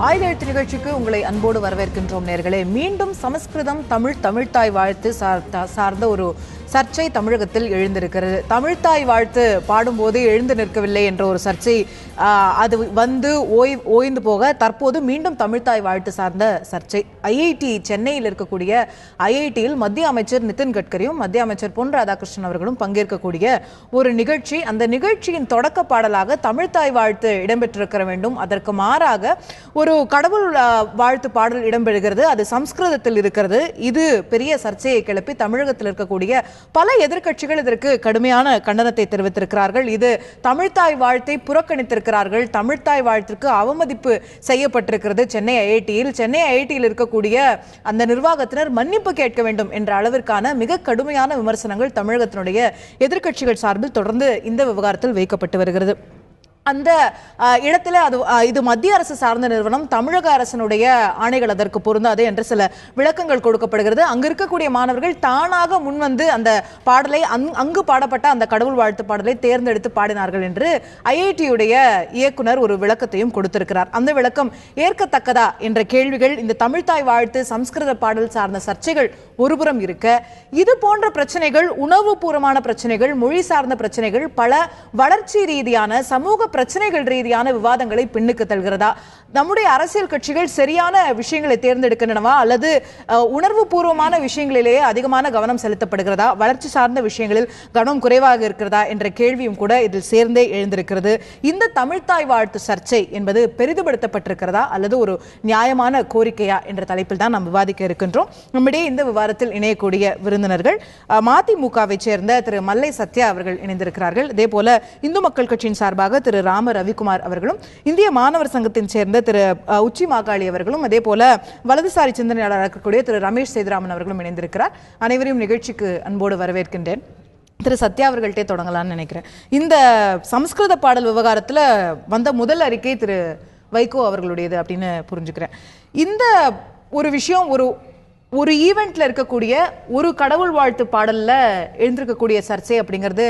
ஆயுத எழுத்து நிகழ்ச்சிக்கு உங்களை அன்போடு வரவேற்கின்றோம் நேர்களே. மீண்டும் சமஸ்கிருதம் தமிழ்த்தாய் வாழ்த்து சார்ந்த ஒரு சர்ச்சை தமிழகத்தில் எழுந்திருக்கிறது. தமிழ்த்தாய் வாழ்த்து பாடும்போது எழுந்து நிற்கவில்லை என்ற ஒரு சர்ச்சை அது வந்து ஓய்ந்து போக தற்போது மீண்டும் தமிழ்த்தாய் வாழ்த்து சார்ந்த சர்ச்சை. ஐஐடி சென்னையில் இருக்கக்கூடிய ஐஐடியில் மத்திய அமைச்சர் நிதின் கட்கரியும் மத்திய அமைச்சர் பொன் ராதாகிருஷ்ணன் அவர்களும் பங்கேற்கக்கூடிய ஒரு நிகழ்ச்சி. அந்த நிகழ்ச்சியின் தொடக்க பாடலாக தமிழ்த்தாய் வாழ்த்து இடம்பெற்றிருக்க வேண்டும். அதற்கு மாறாக ஒரு கடவுள் வாழ்த்து பாடல் இடம்பெறுகிறது. அது சம்ஸ்கிருதத்தில் இருக்கிறது. இது பெரிய சர்ச்சையை கிளப்பி தமிழகத்தில் இருக்கக்கூடிய பல எதிர்க்கட்சிகள் இதற்கு கடுமையான கண்டனத்தை தெரிவித்திருக்கிறார்கள். இது தமிழ்த்தாய் வாழ்த்தை புறக்கணித்திருக்கிறார்கள். தமிழ்த்தாய் வாழ்த்திற்கு அவமதிப்பு செய்யப்பட்டிருக்கிறது. சென்னை ஐஐடியில் இருக்கக்கூடிய அந்த நிர்வாகத்தினர் மன்னிப்பு கேட்க வேண்டும் என்ற அளவிற்கான மிக கடுமையான விமர்சனங்கள் தமிழகத்தினுடைய எதிர்க்கட்சிகள் சார்பில் தொடர்ந்து இந்த விவகாரத்தில் வைக்கப்பட்டு வருகிறது. அந்த இடத்துல இது மத்திய அரசு சார்ந்த நிறுவனம், தமிழக அரசினுடைய ஆணைகள் அதற்கு பொருந்தாது என்று சில விளக்கங்கள் கொடுக்கப்படுகிறது. அங்கு இருக்கக்கூடிய மாணவர்கள் தானாக முன்வந்து அந்த பாடலை அங்கு பாடப்பட்ட அந்த கடவுள் வாழ்த்து பாடலை தேர்ந்தெடுத்து பாடினார்கள் என்று ஐஐடியுடைய இயக்குனர் ஒரு விளக்கத்தையும் கொடுத்திருக்கிறார். அந்த விளக்கம் ஏற்கத்தக்கதா என்ற கேள்விகள், இந்த தமிழ்த்தாய் வாழ்த்து சம்ஸ்கிருத பாடல் சார்ந்த சர்ச்சைகள் ஒருபுறம் இருக்க, இது போன்ற பிரச்சனைகள், உணவுபூர்வமான பிரச்சனைகள், மொழி சார்ந்த பிரச்சனைகள், பல வளர்ச்சி ரீதியான சமூக பிரச்சனைகள் ரீதியான விவாதங்களை பின்னுக்கு தள்ளுகிறதா? நம்முடைய அரசியல் கட்சிகள் சரியான விஷயங்களை தேர்ந்தெடுக்கின்றனவா அல்லது உணர்வு பூர்வமான விஷயங்களிலேயே அதிகமான கவனம் செலுத்தப்படுகிறதா? வளர்ச்சி சார்ந்த விஷயங்களில் கவனம் குறைவாக இருக்கிறதா என்ற கேள்வியும் கூட இதில் சேர்ந்தே எழுந்திருக்கிறது. இந்த தமிழ்த்தாய் வாழ்த்து சர்ச்சை என்பது பெரிதுபடுத்தப்பட்டிருக்கிறதா அல்லது ஒரு நியாயமான கோரிக்கையா என்ற தலைப்பில் தான் நாம் விவாதிக்க இருக்கின்றோம். நம்மிடையே இந்த விவாதத்தில் இணையக்கூடிய விருந்தினர்கள் மதிமுகவை சேர்ந்த திரு மல்லை சத்யா அவர்கள் இணைந்திருக்கிறார்கள். இதே போல இந்து மக்கள் கட்சியின் சார்பாக திரு ராம ரவிக்குமார் அவர்களும், இந்திய மாணவர் சங்கத்தின் சேர்ந்த திரு உச்சி மாகாளி அவர்களும், அதே போல வலதுசாரி சிந்தனையாளராக இருக்கக்கூடிய திரு ரமேஷ் சேதுராமன் அவர்களும் இணைந்திருக்கிறார். அனைவரையும் நிகழ்ச்சிக்கு அன்போடு வரவேற்கின்றேன். திரு சத்யா அவர்கள்ட்டே தொடங்கலாம்னு நினைக்கிறேன். இந்த சமஸ்கிருத பாடல் விவகாரத்தில் வந்த முதல் அறிக்கை திரு வைகோ அவர்களுடையது அப்படின்னு புரிஞ்சுக்கிறேன். இந்த ஒரு விஷயம், ஒரு ஈவெண்ட்ல இருக்கக்கூடிய ஒரு கடவுள் வாழ்த்து பாடல்ல எழுந்திருக்கக்கூடிய சர்ச்சை அப்படிங்கிறது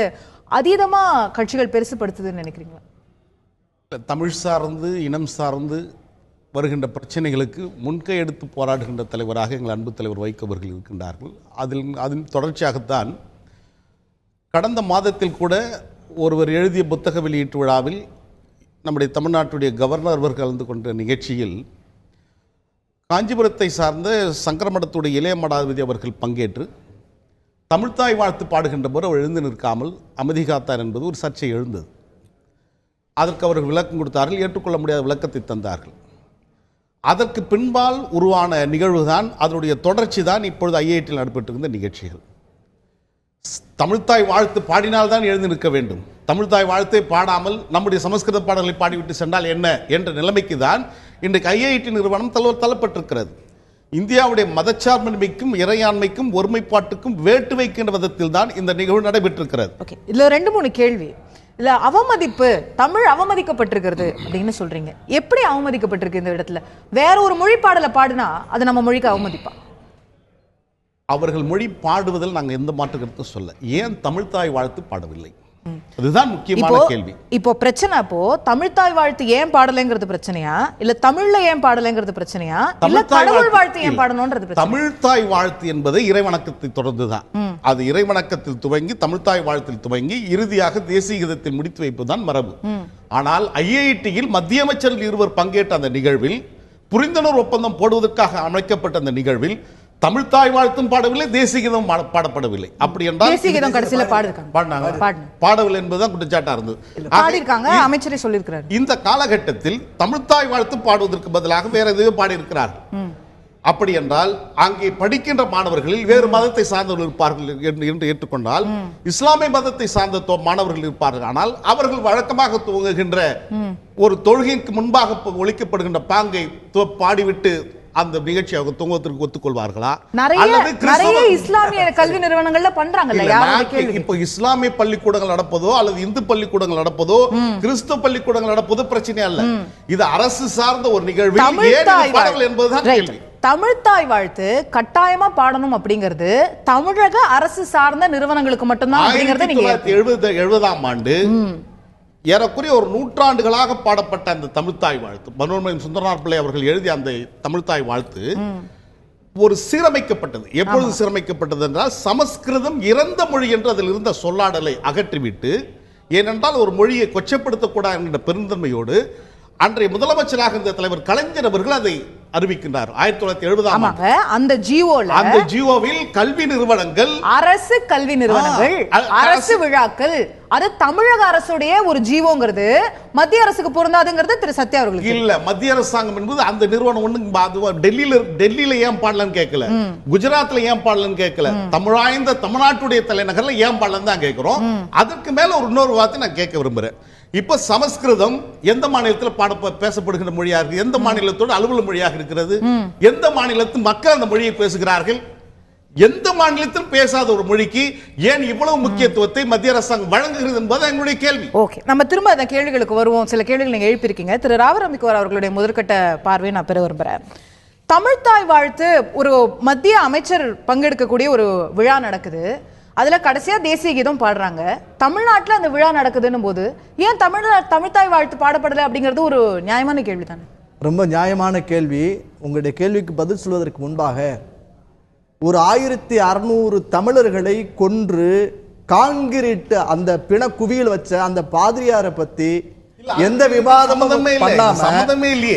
அதீதமா கட்சிகள் பெருசுபடுத்துதுன்னு நினைக்கிறீங்களா? தமிழ் சார்ந்து இனம் சார்ந்து வருகின்ற பிரச்சனைகளுக்கு முன்கை எடுத்து போராடுகின்ற தலைவராக எங்கள் அன்பு தலைவர் வைகோ அவர்கள் இருக்கின்றார்கள். அதன் தொடர்ச்சியாகத்தான் கடந்த மாதத்தில் கூட ஒருவர் எழுதிய புத்தக வெளியீட்டு விழாவில் நம்முடைய தமிழ்நாட்டுடைய கவர்னர் அவர்கள் கலந்து கொண்ட நிகழ்ச்சியில் காஞ்சிபுரத்தை சார்ந்த சங்கரமடத்துடைய இளைய மடாதிபதி அவர்கள் பங்கேற்று தமிழ்த்தாய் வாழ்த்து பாடுகின்ற போது அவர் எழுந்து நிற்காமல் அமைதி காத்தார் என்பது ஒரு சர்ச்சை எழுந்தது. அதற்கு அவர்கள் விளக்கம் கொடுத்தார்கள். ஏற்றுக்கொள்ள முடியாத விளக்கத்தை தந்தார்கள். அதற்கு பின்பால் உருவான நிகழ்வு தான், அதனுடைய தொடர்ச்சி தான் இப்பொழுது ஐஐடியில் நடைபெற்றிருந்த நிகழ்ச்சிகள். தமிழ்த்தாய் வாழ்த்து பாடினால்தான் எழுந்து நிற்க வேண்டும், தமிழ்த்தாய் வாழ்த்தை பாடாமல் நம்முடைய சமஸ்கிருத பாடல்களை பாடிவிட்டு சென்றால் என்ன என்ற நிலைமைக்கு தான் இன்றைக்கு ஐஐடி நிறுவனம் தள்ளப்பட்டிருக்கிறது. இந்தியாவுடைய மதச்சார்பின்மைக்கும் இறையாண்மைக்கும் ஒருமைப்பாட்டுக்கும் வேட்டு வைக்கின்ற விதத்தில் தான் இந்த நிகழ்வு நடைபெற்றிருக்கிறது. இதுல 2-3 கேள்வி. இல்ல அவமதிப்பு, தமிழ் அவமதிக்கப்பட்டிருக்கிறது அப்படின்னு சொல்றீங்க. எப்படி அவமதிக்கப்பட்டிருக்கு இந்த இடத்துல? வேற ஒரு மொழி பாடலை பாடுனா அது நம்ம மொழிக்கு அவமதிப்பா? அவர்கள் மொழி பாடுவதில் நாங்கள் எந்த மாற்று கருத்தும் சொல்ல. ஏன் தமிழ்த்தாய் வாழ்த்து பாடவில்லை? அதுதான் முக்கியமான கேள்வி. இப்போ பிரச்சனை, அப்போ தமிழ்த்தாய் வாழ்த்து ஏன் பாடலைங்கிறது பிரச்சனையா, இல்ல தமிழ்ல ஏன் பாடலைங்கிறது பிரச்சனையா, இல்ல கடவுள் வாழ்த்து ஏன் பாடணும்ன்றது பிரச்சனை? தமிழ்த்தாய் வாழ்த்து என்பது இறைவணக்கத்தை தொடர்ந்துதான். அது இறைவணக்கத்தில் துவங்கி தமிழ்த்தாய் வாழ்த்தில் துவங்கி இறுதியாக தேசிய கீதத்தில் முடித்து வைப்பதுதான் மரபு. ஆனால் ஐஐடியில் மத்திய அமைச்சர்கள் இருவர் பங்கேற்ற அந்த நிகழ்வில், புரிந்துணர்வு ஒப்பந்தம் போடுவதற்காக அமைக்கப்பட்ட அந்த நிகழ்வில் தமிழ்த்தாய் வாழ்த்தும் பாடவில்லை, தேசிய கீதம் பாடப்படவில்லை. அப்படி என்றால் தேசிய கீதம் கடைசியில பாடவில்லை என்பதுதான் குற்றச்சாட்டா இருந்தது. அமைச்சரே சொல்லியிருக்கிறார். இந்த காலகட்டத்தில் தமிழ்த்தாய் வாழ்த்து பாடுவதற்கு பதிலாக வேற எதுவும் பாடி இருக்கிறார்கள். அப்படி என்றால் அங்கே படிக்கின்ற மாணவர்களில் வேறு மதத்தை சார்ந்தவர்கள் இருப்பார்கள் என்று ஏற்றுக்கொண்டால், இஸ்லாமிய மதத்தை சார்ந்த மாணவர்கள் இருப்பார்கள். ஆனால் அவர்கள் வழக்கமாக துவங்குகின்ற ஒரு தொழுகைக்கு முன்பாக ஒழிக்கப்படுகின்ற பாங்கை பாடிவிட்டு அந்த நிகழ்ச்சியை அவங்க துவங்கத்திற்கு ஒத்துக்கொள்வார்களா? நிறைய இஸ்லாமிய கல்வி நிறுவனங்கள்ல பண்றாங்கல்ல. இப்போ இஸ்லாமிய பள்ளிக்கூடங்கள் நடப்பதோ அல்லது இந்து பள்ளிக்கூடங்கள் நடப்பதோ கிறிஸ்துவ பள்ளிக்கூடங்கள் நடப்பதோ பிரச்சனை அல்ல. இது அரசு சார்ந்த ஒரு நிகழ்வு என்பதுதான் கேள்வி. தமிழ்த்தாய் வாழ்த்து கட்டாயமா பாடணும் அப்படிங்கிறது தமிழக அரசு சார்ந்த நிறுவனங்களுக்கு மட்டும்தான் அப்படிங்கறத நீங்க 1970ஆம் ஆண்டு ஏறக்குறைய ஒரு நூற்றாண்டுகளாக பாடப்பட்ட அந்த தமிழ்த்தாய் வாழ்த்து, மனோன்மணியம் சுந்தரனார் பிள்ளை அவர்கள் எழுதிய அந்த தமிழ்த்தாய் வாழ்த்து ஒரு சீரமைக்கப்பட்டது. எப்பொழுது சீரமைக்கப்பட்டது என்றால், சமஸ்கிருதம் இறந்த மொழி என்று அதில் இருந்த சொல்லாடலை அகற்றிவிட்டு, ஏனென்றால் ஒரு மொழியை கொச்சப்படுத்தக்கூடாது என்கிற பெருந்தன்மையோடு அன்றைய முதலமைச்சராக இருந்த தலைவர் கலைஞர் அவர்கள் அதை அறிவிக்கின்றார். 1970 அந்த ஜியோவில் கல்வி நிறுவனங்கள், அரசு கல்வி நிறுவனங்கள், அரசு விழாக்கள், அது தமிழக அரசுடைய ஒரு ஜீவோங்கிறது மத்திய அரசுக்கு பொருந்தாதுங்கிறது திரு சத்யா அவர்களுக்கு இல்ல. மத்திய அரசாங்கம் என்பது அந்த நிறுவனம் ஒண்ணு டெல்லியில ஏன் பாடலன்னு கேட்கல, குஜராத்ல ஏன் பாடலன்னு கேட்கல, தமிழ்நாட்டுடைய தலைநகர்ல ஏன் பாடலன்னு தான் கேட்கிறோம். அதற்கு மேல இன்னொரு வார்த்தை நான் கேட்க விரும்புறேன். இப்ப சமஸ்கிருதம் எந்த மாநிலத்தில் பேசப்படுகின்ற மொழியாக இருக்கு, எந்த மாநிலத்தோட அலுவலக மொழியாக இருக்கிறது, எந்த மாநிலத்தில் மக்கள் அந்த மொழியை பேசுகிறார்கள், எந்த மாநிலத்தில் பேசாத ஒரு மொழிக்கு ஏன் இவ்வளவு முக்கியத்துவத்தை மத்திய அரசாங்கம் வழங்குகிறது என்பது எங்களுடைய கேள்வி. ஓகே, நம்ம திரும்ப அந்த கேள்விகளுக்கு வருவோம். சில கேள்விகள் நீங்க எழுப்பியிருக்கீங்க. திரு ராவரமிக்குவர் அவர்களுடைய முதற்கட்ட பார்வையை நான் பெற விரும்புறேன். தமிழ்த்தாய் வாழ்த்து ஒரு மத்திய அமைச்சர் பங்கெடுக்கக்கூடிய ஒரு விழா நடக்குது, அதுல கடைசியா தேசிய கீதம் பாடுறாங்க. தமிழ்நாட்டில் அந்த விழா நடக்குதுன்னு போது ஏன் தமிழ்த்தாய் வாழ்த்து பாடப்படலை அப்படிங்கிறது ஒரு நியாயமான கேள்வி தானே? ரொம்ப நியாயமான கேள்வி. உங்களுடைய கேள்விக்கு பதில் சொல்வதற்கு முன்பாக, ஒரு 1600 தமிழர்களை கொன்று கான்கிரீட் அந்த பிண குவியல் வச்ச அந்த பாதிரியாரை பத்தி எந்த விவாதமும்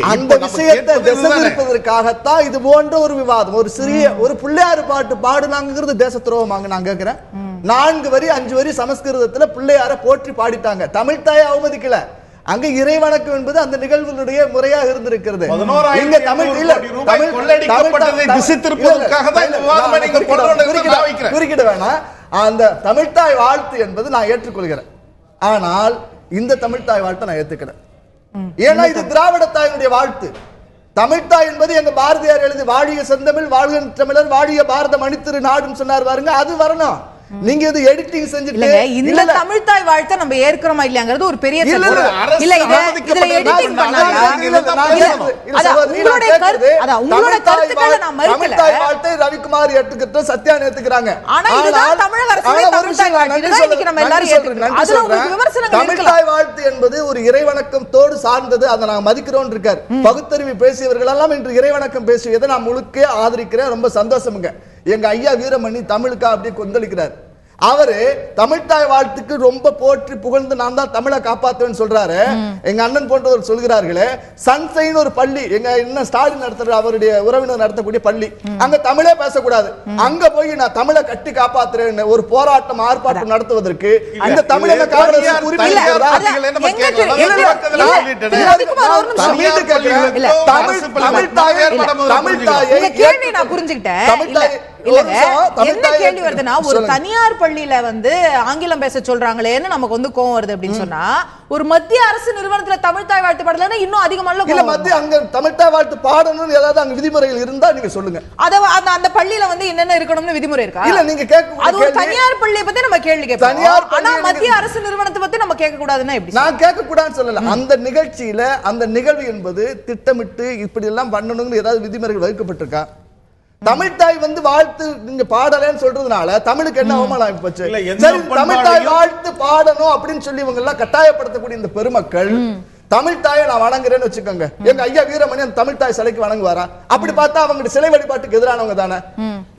அந்த விஷயத்தை திசைதிருப்பதற்காகத்தான் இது போன்ற ஒரு விவாதம். ஒரு சிறிய ஒரு பிள்ளையார் பாட்டு பாடுனாங்கிறது தேச துரோகமாங்க நான் கேட்கிறேன். 4 வரி 5 வரி சமஸ்கிருதத்துல பிள்ளையார போற்றி பாடிட்டாங்க, தமிழ்த்தாயை அவமதிக்கல. அங்க இறைவணக்கம் என்பது அந்த நிகழ்வுடைய முறையாக இருந்திருக்கிறது. குறுக்கிட வேணாம். அந்த தமிழ்த்தாய் வாழ்த்து என்பது நான் ஏற்றுக்கொள்கிறேன். ஆனால் இந்த தமிழ்த்தாய் வாழ்த்தை நான் ஏத்துக்கிறேன். ஏன்னா இது திராவிட தாயினுடைய வாழ்த்து. தமிழ்த்தாய் என்பது எங்க பாரதியார் எழுதி வாழிய செந்தமிழ் வாழ்க தமிழர் வாழிய பாரத மணித்திரு நாடுன்னு சொன்னார் பாருங்க, அது வரணும். நீங்க இது எடிட்டிங் செஞ்சுட்டு இந்த தமிழ்த்தாய் வாழ்த்தை நம்ம ஏற்கிறோமா இல்லையாங்கிறது ஒரு பெரிய இல்ல. இதுல எடிட்டிங் பண்ணாங்க. உங்களோட கருத்துக்களை நான் மறுக்கல. தமிழ்த்தாய் வாழ்த்தை ரவிக்குமார் ஏத்துக்கிட்டு சத்யா ஏத்துக்கிறாங்க. ஆனா இதுதான் தமிழக அரசுடைய தமிழ்த்தாய் வாழ்த்து. இன்னைக்கு நம்ம எல்லாரும் ஏத்துக்கிறோம். அதுல உங்களுக்கு விமர்சனங்கள் இருக்கலாம். தமிழ்த்தாய் வாழ்த்து என்பது ஒரு இறைவணக்கத்தோடு சார்ந்தது, அதை நாங்க மதிக்கிறோம் இருக்கார். பகுத்தறிவு பேசியவர்கள் எல்லாம் இன்று இறைவணக்கம் பேசியதை நான் முழுக்க ஆதரிக்கிறேன். ரொம்ப சந்தோஷமுங்க. எங்க ஐயா வீரமணி தமிழுக்கா அப்படியே கொந்தளிக்கிறார். அவரு தமிழ்த்தாய் வாழ்த்துக்கு ரொம்ப போற்றி புகழ்ந்து நான் தான் தமிழை காப்பாத்துவேன்னு சொல்றாரு. எங்க அண்ணன் போன்றவர் சொல்கிறார்களே, சன்சைன் ஒரு பள்ளி எங்க என்ன ஸ்டாலின் நடத்துற அவருடைய உறவினர் நடத்தக்கூடிய பள்ளி, அங்க தமிழே பேசக்கூடாது. அங்க போய் நான் தமிழை கட்டி காப்பாத்துறேன் ஒரு போராட்டம் ஆர்ப்பாட்டம் நடத்துவதற்கு இந்த தமிழக காங்கிரஸ் உரிமை ஒரு தனியார் பள்ளியில வந்து ஆங்கிலம் பேச சொல்றாங்களேன்னு நமக்கு வந்து கோவம் வருது அப்படின்னு சொன்னா, ஒரு மத்திய அரசு நிறுவனத்துல தமிழ்த்தாய் வாழ்த்து பாடலன்னா இன்னும் அதிகமான இல்ல. மத்திய அங்க தமிழ்த்தாய் வாழ்த்து பாடணும்னு ஏதாவது அங்க விதிமுறைகள் இருந்தா நீங்க சொல்லுங்க. அந்த பள்ளியில வந்து என்னென்ன இருக்கணும்னு விதிமுறை இருக்கா? இல்ல நீங்க கேட்க அது ஒரு தனியார் பள்ளியை பத்தி நம்ம கேள்வி கேட்போம். ஆனா மத்திய அரசு நிறுவனத்தை பத்தி நம்ம கேட்க கூடாதுன்னா எப்படி? நான் கேட்க கூடாதுன்னு சொல்லல. அந்த நிகழ்ச்சியில அந்த நிகழ்வு என்பது திட்டமிட்டு இப்படி எல்லாம் பண்ணணும்னு ஏதாவது விதிமுறைகள் வகுக்கப்பட்டிருக்கா? தமிழ்த்தாய் வந்து வாழ்த்து நீங்க பாடலன்னு சொல்றதுனால தமிழுக்கு என்ன அவமானம் போச்சு? சரி, தமிழ்த்தாய் வாழ்த்து பாடணும் அப்படின்னு சொல்லி இவங்க எல்லாம் கட்டாயப்படுத்தக்கூடிய இந்த பெருமக்கள் தமிழ்த்தாயை நான் வணங்குறேன்னு வச்சுக்கோங்க. எங்க ஐயா வீரமணி அந்த தமிழ்த்தாய் சிலைக்கு வணங்குவாரா? அப்படி பார்த்தா அவங்க சிலை வழிபாட்டுக்கு எதிரானவங்க தானே.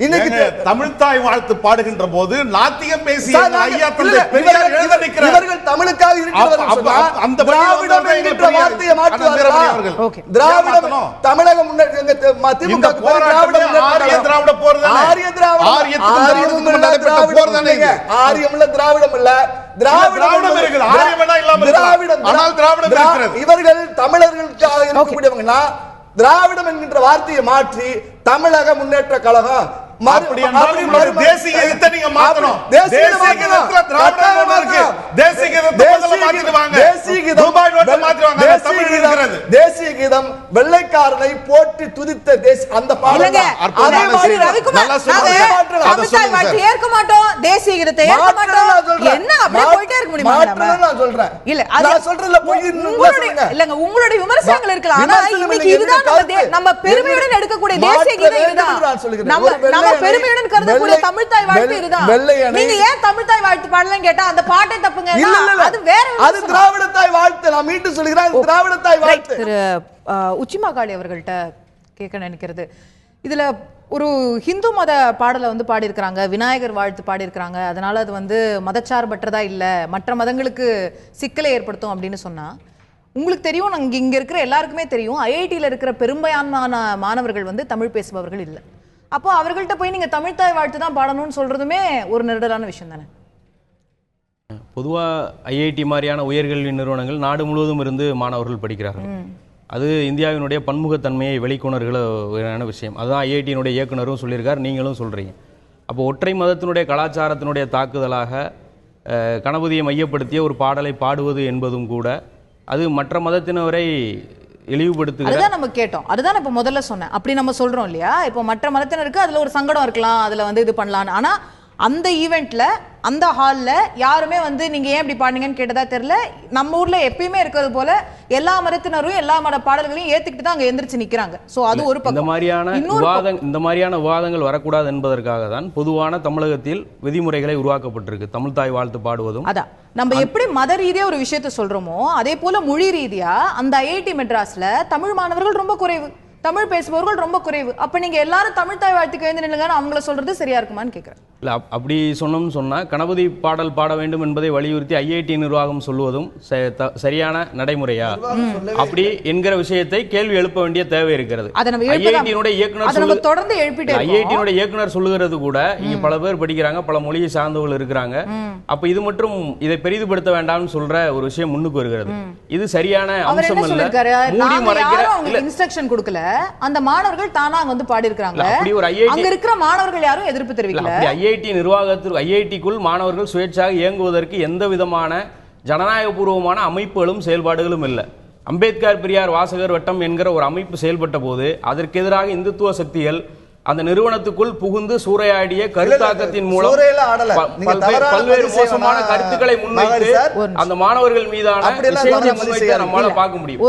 இன்னைக்கு தமிழ்த்தாய் வாழ்த்து பாடுகின்ற போது நாத்திகம் பேசிய ஐயா தந்தை பெரியார் எழுத நிற்கிறார். இவர்கள் தமிழுக்காக இருக்கிறவர்கள் அந்த திராவிடம் என்கிற வார்த்தையை மாற்றுவார்கள். திராவிடம் தமிழக முன்னேற்ற திமுக திராவிட போர் தானே. ஆரியம்ல திராவிடம் இல்ல. இவர்கள் தமிழர்களுக்காக இருக்கக்கூடியவங்கன்னா திராவிடம் என்கின்ற வார்த்தையை மாற்றி தமிழக முன்னேற்ற கழகம் தேசிய கீதம் வெள்ளைக்காரனை போற்றி துதித்த அந்த பாடல் ஏற்க மாட்டோம், தேசிய கீதத்தை ஏற்க மாட்டோம். என்ன அப்படியே போயிட்டே இருக்க முடியுமா? நான் சொல்றேன் இல்ல, நான் சொல்றதுல இல்லங்க, உங்களுடைய விமர்சனங்கள் இருக்கலாம். ஆனா இன்னைக்கு இதுதான் நம்ம பெருமையுடன் எடுக்கக்கூடிய தேசிய கீதம் இதுதான். நம்ம பெருமையுடன் கருதக்கூடிய தமிழ்த்தாய் வாழ்த்து இதுதான். நீங்க ஏன் தமிழ்த்தாய் வாழ்த்து பாடலன்னு கேட்டா அந்த பாட்டே தப்புங்க. அது வேற, அது திராவிடத்தாய் வாழ்த்து. நான் மீண்டும் சொல்கிறேன், திராவிடத்தாய் வாழ்த்து. திரு உச்சிமாகாளி அவர்கள்ட்ட கேட்க நினைக்கிறது, இதுல ஒரு ஹிந்து மத பாடலை வந்து பாடியிருக்கிறாங்க, விநாயகர் வாழ்த்து பாடியிருக்கிறாங்க, அதனால அது வந்து மதச்சார்பற்றதா இல்லை, மற்ற மதங்களுக்கு சிக்கலை ஏற்படுத்தும் அப்படின்னு சொன்னா, உங்களுக்கு தெரியும், இங்க இருக்கிற எல்லாருக்குமே தெரியும், ஐஐடியில் இருக்கிற பெரும்பான்மையான மாணவர்கள் வந்து தமிழ் பேசுபவர்கள் இல்லை. அப்போ அவர்கள்ட்ட போய் நீங்க தமிழ்த்தாய் வாழ்த்து தான் பாடணும்னு சொல்றதுமே ஒரு நெருடலான விஷயம் தானே. பொதுவாக ஐஐடி மாதிரியான உயர்கல்வி நிறுவனங்கள் நாடு முழுவதும் இருந்து மாணவர்கள் படிக்கிறார்கள். அது இந்தியாவினுடைய பன்முகத்தன்மையை வெளிக்கொணர்கிற விஷயம். அதுதான் ஐஐடியினுடைய இயக்குனரும் சொல்லியிருக்கார், நீங்களும் சொல்கிறீங்க. அப்போ ஒற்றை மதத்தினுடைய கலாச்சாரத்தினுடைய தாக்குதலாக கணபதியை மையப்படுத்திய ஒரு பாடலை பாடுவது என்பதும் கூட அது மற்ற மதத்தினரை இழிவுபடுத்துகிறது. அதுதான் நம்ம கேட்டோம், அதுதான் இப்போ முதல்ல சொன்னேன். அப்படி நம்ம சொல்றோம் இல்லையா, இப்போ மற்ற மதத்தினருக்கு அதுல ஒரு சங்கடம் இருக்கலாம், அதுல வந்து இது பண்ணலாம். ஆனா அந்த ஈவெண்ட்ல அந்த ஹால்ல யாருமே வந்து நீங்க ஏன் இப்படி பாடுங்கன்னு கேட்டதா தெரியல. நம்ம ஊர்ல எப்பயுமே இருக்கிறது போல எல்லா மதத்தினரும் எல்லா மத பாடல்களையும் ஏத்துக்கிட்டு தான் அங்க எந்திரிச்சு நிக்கிறாங்க. சோ அது ஒரு பக்கம். இந்த மாதிரியான விவாதங்கள் வரக்கூடாது என்பதற்காக தான் பொதுவான தமிழகத்தில் விதிமுறைகளை உருவாக்கப்பட்டிருக்கு. தமிழ்த்தாய் வாழ்த்து பாடுவதும் அதான் நம்ம எப்படி மத ரீதியா ஒரு விஷயத்த சொல்றோமோ அதே போல மொழி ரீதியா அந்த ஐஐடி மெட்ராஸ்ல தமிழ் மாணவர்கள் ரொம்ப குறைவு, தமிழ் பேசுபவர்கள் ரொம்ப குறைவு. அப்ப நீங்க எல்லாரும் தமிழ்த்தாய் வாழ்த்துக்கு எழுந்து நில்லுங்கன்னு அவங்கள சொல்றது சரியா இருக்குமான்னு கேட்கிறேன். இல்ல, அப்படி சொன்னோம்னு சொன்னா கணபதி பாடல் பாட வேண்டும் என்பதை வலியுறுத்தி ஐஐடி நிர்வாகம் சொல்வதும் சரியான நடைமுறையா அப்படி என்கிற விஷயத்தை கேள்வி எழுப்ப வேண்டிய தேவை இருக்கிறது. ஐஐடியினுடைய இயக்குனர் சொல்லுகிறது கூட இங்க பல பேர் படிக்கிறாங்க, பல மொழியை சார்ந்தவர்கள் இருக்கிறாங்க. அப்ப இது மற்றும் இதை பெரிதுபடுத்த வேண்டாம்னு சொல்ற ஒரு விஷயம் முன்னுக்கு வருகிறது. இது சரியான அம்சம் அல்ல. மூடி மறைக்கிற இன்ஸ்ட்ரக்ஷன் கொடுக்கல, அந்த மாணவர்கள் தானா வந்து பாடி இருக்காங்க. அங்க இருக்கிற மாணவர்கள் யாரும் எதிர்ப்பு தெரிவிக்கல. ஐஐடி நிர்வாகத்திற்கு ஐஐடிக்குள் மாணவர்கள் சுயேட்சாக இயங்குவதற்கு எந்த விதமான ஜனநாயகபூர்வமான அமைப்புகளும் செயல்பாடுகளும் இல்லை. அம்பேத்கர் பெரியார் வாசகர் வட்டம் என்கிற ஒரு அமைப்பு செயல்பட்ட போது அதற்கு எதிராக இந்துத்துவ சக்திகள் அந்த நிறுவனத்துக்குள் புகுந்து சூறையாடிய கருத்தாக்கத்தின் மூலம் பல்வேறு மோசமான கருத்துக்களை முன்வைத்து அந்த மாணவர்கள் மீதான நம்மால பார்க்க முடியும்.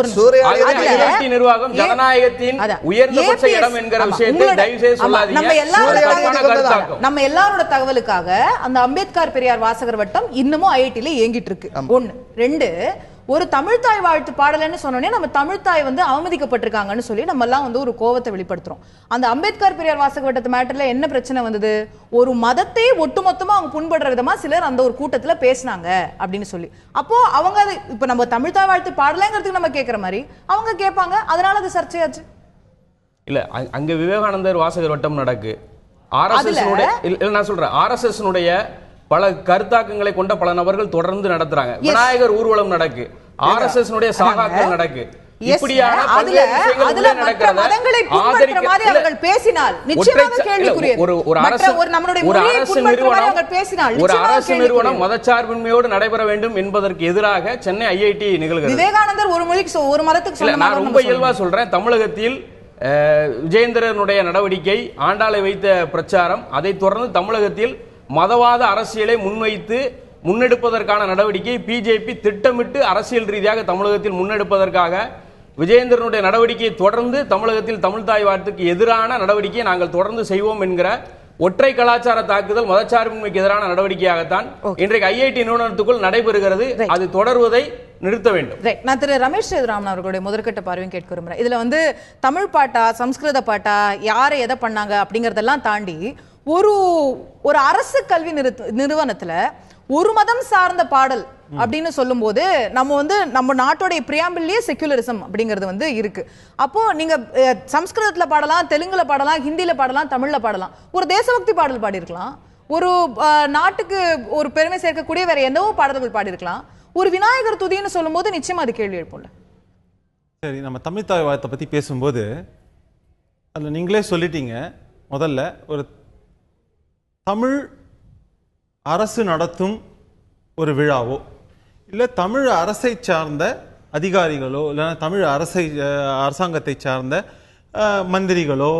ஐஐடி நிர்வாகம் ஜனநாயகத்தின் உயர்ந்தபட்ச இடம் என்கிற விஷயத்தை தயவு செய்து சொல்லாதீங்க. நம்ம எல்லாரோட தகவலுக்காக அந்த அம்பேத்கர் பெரியார் வாசகர் வட்டம் இன்னமும் ஐஐடில இயங்கிட்டு இருக்கு. ஒன்னு. ரெண்டு, ஒரு தமிழ்த்தாய் வாழ்த்து பாடலன்னு சொன்னோடனே நம்ம தமிழ்த்தாய் வந்து அவமதிக்கப்பட்டிருக்காங்கன்னு சொல்லி நம்ம எல்லாம் வந்து ஒரு கோவத்தை வெளிப்படுத்துறோம். அந்த அம்பேத்கர் பெரியார் வாசக வட்டத்து மேட்டர்ல என்ன பிரச்சனை வந்தது, ஒரு மதத்தை ஒட்டுமொத்தமா அவங்க புண்படுற விதமா சிலர் அந்த ஒரு கூட்டத்துல பேசினாங்க அப்படின்னு சொல்லி. அப்போ அவங்க இப்ப நம்ம தமிழ்த்தாய் வாழ்த்து பாடலங்கிறதுக்கு நம்ம கேட்கிற மாதிரி அவங்க கேட்பாங்க, அதனால அது சர்ச்சையாச்சு. இல்ல, அங்க விவேகானந்தர் வாசகர் வட்டம் நடக்கு. நான் சொல்றேன், RSS பல கருத்தாக்கங்களை கொண்ட பல நபர்கள் தொடர்ந்து நடத்துறாங்க. விநாயகர் ஊர்வலம் நடக்கு, RSS சாகாக்கள் நடக்கு. இப்படியான ஒரு அரசு நிறுவனம் மதச்சார்பின்மையோடு நடைபெற வேண்டும் என்பதற்கு எதிராக சென்னை ஐஐடி நிகழ்கிறது. விவேகானந்தர் ஒரு மொழிக்கு ஒரு மதத்துக்கு நான் ரொம்ப இயல்பா சொல்றேன். தமிழகத்தில் விஜயேந்திரனுடைய நடவடிக்கை, ஆண்டாளை வைத்த பிரச்சாரம், அதை தொடர்ந்து தமிழகத்தில் மதவாத அரசியலை முன்னெடுப்பதற்கான நடவடிக்கை பிஜேபி திட்டமிட்டு அரசியல் ரீதியாக தமிழகத்தில் முன்னெடுப்பதற்காக விஜயேந்திரனுடைய நடவடிக்கையை தொடர்ந்து தமிழகத்தில் தமிழ்த்தாய் வாழ்த்துக்கு எதிரான நடவடிக்கையை நாங்கள் தொடர்ந்து செய்வோம் என்கிற ஒற்றை கலாச்சார தாக்குதல், மதச்சார்பின்மைக்கு எதிரான நடவடிக்கையாகத்தான் இன்றைக்கு ஐஐடி நிறுவனத்துக்குள் நடைபெறுகிறது. அது தொடர்வதை நிறுத்த வேண்டும். நான் திரு ரமேஷ் சேதுராமன் அவர்களுடைய முதற்கட்ட பார்வையும் கேட்க விரும்புறேன். இதுல வந்து தமிழ் பாட்டா சம்ஸ்கிருத பாட்டா யாரை எதை பண்ணாங்க அப்படிங்கறதெல்லாம் தாண்டி ஒரு அரசு கல்வி நிறுவனத்துல ஒரு மதம் சார்ந்த பாடல் அப்படின்னு சொல்லும் போது நம்ம நாட்டோடைய பிரியாம்பிள்லயே செக்யூலரிசம் அப்படிங்கிறது வந்து இருக்கு. அப்போ நீங்க சம்ஸ்கிருதத்துல பாடலாம், தெலுங்குல பாடலாம், ஹிந்தியில பாடலாம், தமிழ்ல பாடலாம், ஒரு தேசபக்தி பாடல் பாடியிருக்கலாம், ஒரு நாட்டுக்கு ஒரு பெருமை சேர்க்கக்கூடிய வேற என்னவோ பாடல்கள் பாடியிருக்கலாம். ஒரு விநாயகர் துதின்னு சொல்லும் போது நிச்சயமா அது கேள்வி எழுப்பும்ல. சரி, நம்ம தமிழ்த்தாய் வாழ்த்தை பத்தி பேசும்போது அதுல நீங்களே சொல்லிட்டீங்க, முதல்ல ஒரு தமிழ் அரசு நடத்தும் ஒரு விழாவோ இல்லை தமிழ் அரசை சார்ந்த அதிகாரிகளோ இல்லைன்னா தமிழ் அரசாங்கத்தை சார்ந்த மந்திரிகளோ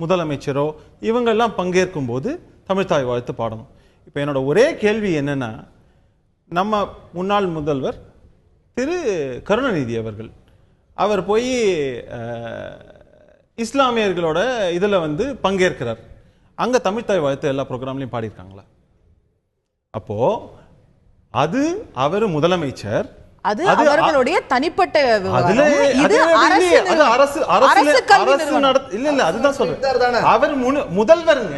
முதலமைச்சரோ இவங்கெல்லாம் பங்கேற்கும் போது தமிழ்த்தாய் வாழ்த்து பாடணும். இப்போ என்னோட ஒரே கேள்வி என்னன்னா, நம்ம முன்னாள் முதல்வர் திரு கருணாநிதி அவர்கள் அவர் போய் இஸ்லாமியர்களோட இதில் வந்து பங்கேற்கிறார். அங்கே தமிழ்த்தாய் வாழ்த்து எல்லா ப்ரோக்ராம்லையும் பாடியிருக்காங்களா? அப்போ அது அவர் முதலமைச்சர், அது அவர்களுடைய தனிப்பட்ட அவர் முதல்வருங்க.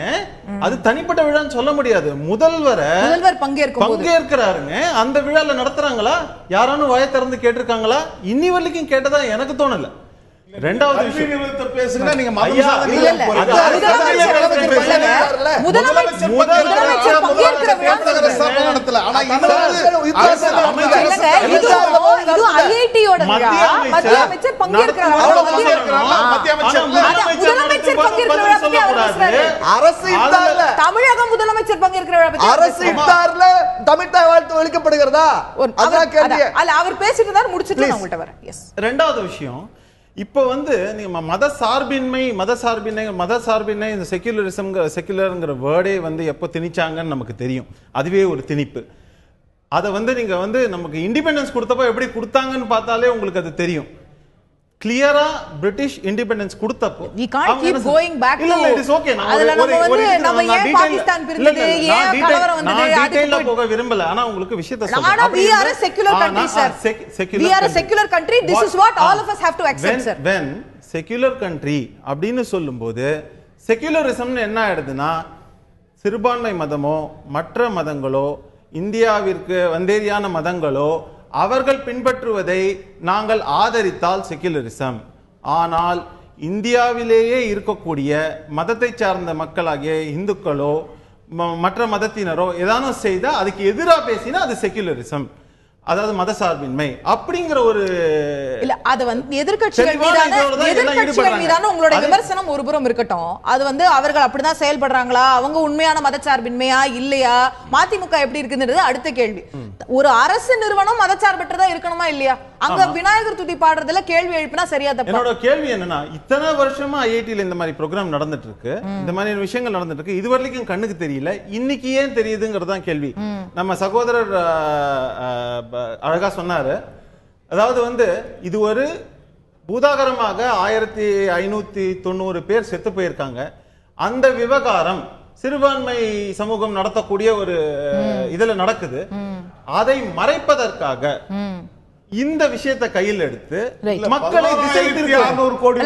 அது தனிப்பட்ட விழான்னு சொல்ல முடியாது. முதல்வர் பங்கேற்கிறாருங்க. அந்த விழால நடத்துறாங்களா? யாரானும் வாயை திறந்து கேட்டிருக்காங்களா? இன்னி வரைக்கும் கேட்டதா எனக்கு தோணல. ரெண்டாவது விஷயம் பேசுங்க. நீங்க தமிழக முதலமைச்சர் பங்கேற்கிற தமிழ்த்தாய் வாழ்த்து ஒழிக்கப்படுகிறதா? அவர் பேசிட்டு தான் முடிச்சுட்டு. ரெண்டாவது விஷயம், இப்போ வந்து நீங்க மத சார்பின்மை இந்த செக்யுலருங்கிற வேர்டே வந்து எப்போ திணிச்சாங்கன்னு நமக்கு தெரியும். அதுவே ஒரு திணிப்பு. அதை வந்து நீங்க வந்து நமக்கு இண்டிபெண்டன்ஸ் கொடுத்தப்போ எப்படி கொடுத்தாங்கன்னு பார்த்தாலே உங்களுக்கு அது தெரியும். கிளியரா பிரிட்டிஷ் இண்டிபெண்டன்ஸ் கொடுத்தப்போ we can't keep going back to அதுல நம்ம ஏன் பாகிஸ்தான் பிரிஞ்சது, ஏன் கலவரம் வந்தது, டீடைலா போக விரும்பல. ஆனா உங்களுக்கு விஷயத்தை சொல்றேன். we are a secular country sir. we are a secular country. This is what all of us have to accept sir. when secular country அப்படினு சொல்லும்போது செக்யுலரிசம்னு என்ன ஆயிடுதுன்னா, சிறுபான்மை மதமோ மற்ற மதங்களோ இந்தியாவிற்கு வந்தேரியான மதங்களோ அவர்கள் பின்பற்றுவதை நாங்கள் ஆதரித்தால் செக்யுலரிசம். ஆனால் இந்தியாவிலேயே இருக்கக்கூடிய மதத்தை சார்ந்த மக்களாகிய இந்துக்களோ மற்ற மதத்தினரோ ஏதானும் செய்தா அதுக்கு எதிராக பேசினா அது செக்யுலரிசம், அதாவது மதசார்பின்மை அப்படிங்கிற ஒரு இல்ல. அது வந்து எதிர்க்கட்சிகள் மீதான உங்களுடைய விமர்சனம் ஒரு புறம் இருக்கட்டும். அது வந்து அவர்கள் அப்படிதான் செயல்படுறாங்களா, அவங்க உண்மையான மதச்சார்பின்மையா இல்லையா, மதிமுக எப்படி இருக்குன்றது அடுத்த கேள்வி. ஒரு அரசு நிறுவனம் மதச்சார்பற்றதா இருக்கணுமா இல்லையா? அங்க விநாயகர் துதி பாடுறதுல கேள்வி எழுப்பினா சரியா தப்பா? என்னோட கேள்வி என்னன்னா, இத்தனை வருஷமா ஐஐடில இந்த மாதிரி ப்ரோக்ராம் நடந்துட்டு இருக்கு, இந்த மாதிரி விஷயங்கள் நடந்துட்டு இருக்கு, இது வரைக்கும் கண்ணுக்கு தெரியல, இன்னைக்கு ஏன் தெரியுதுங்கிறதான் கேள்வி. நம்ம சகோதரர் அழகா சொன்னாரு. அதாவது வந்து இது ஒரு பூதாகரமாக 1590 பேர் செத்து போயிருக்காங்க. அந்த விவகாரம் சிறுபான்மை சமூகம் நடத்தக்கூடிய ஒரு இதுல நடக்குது. அதை மறைப்பதற்காக இந்த விஷயத்தை கையில் எடுத்து மக்களை திசை திருப்ப 600 கோடி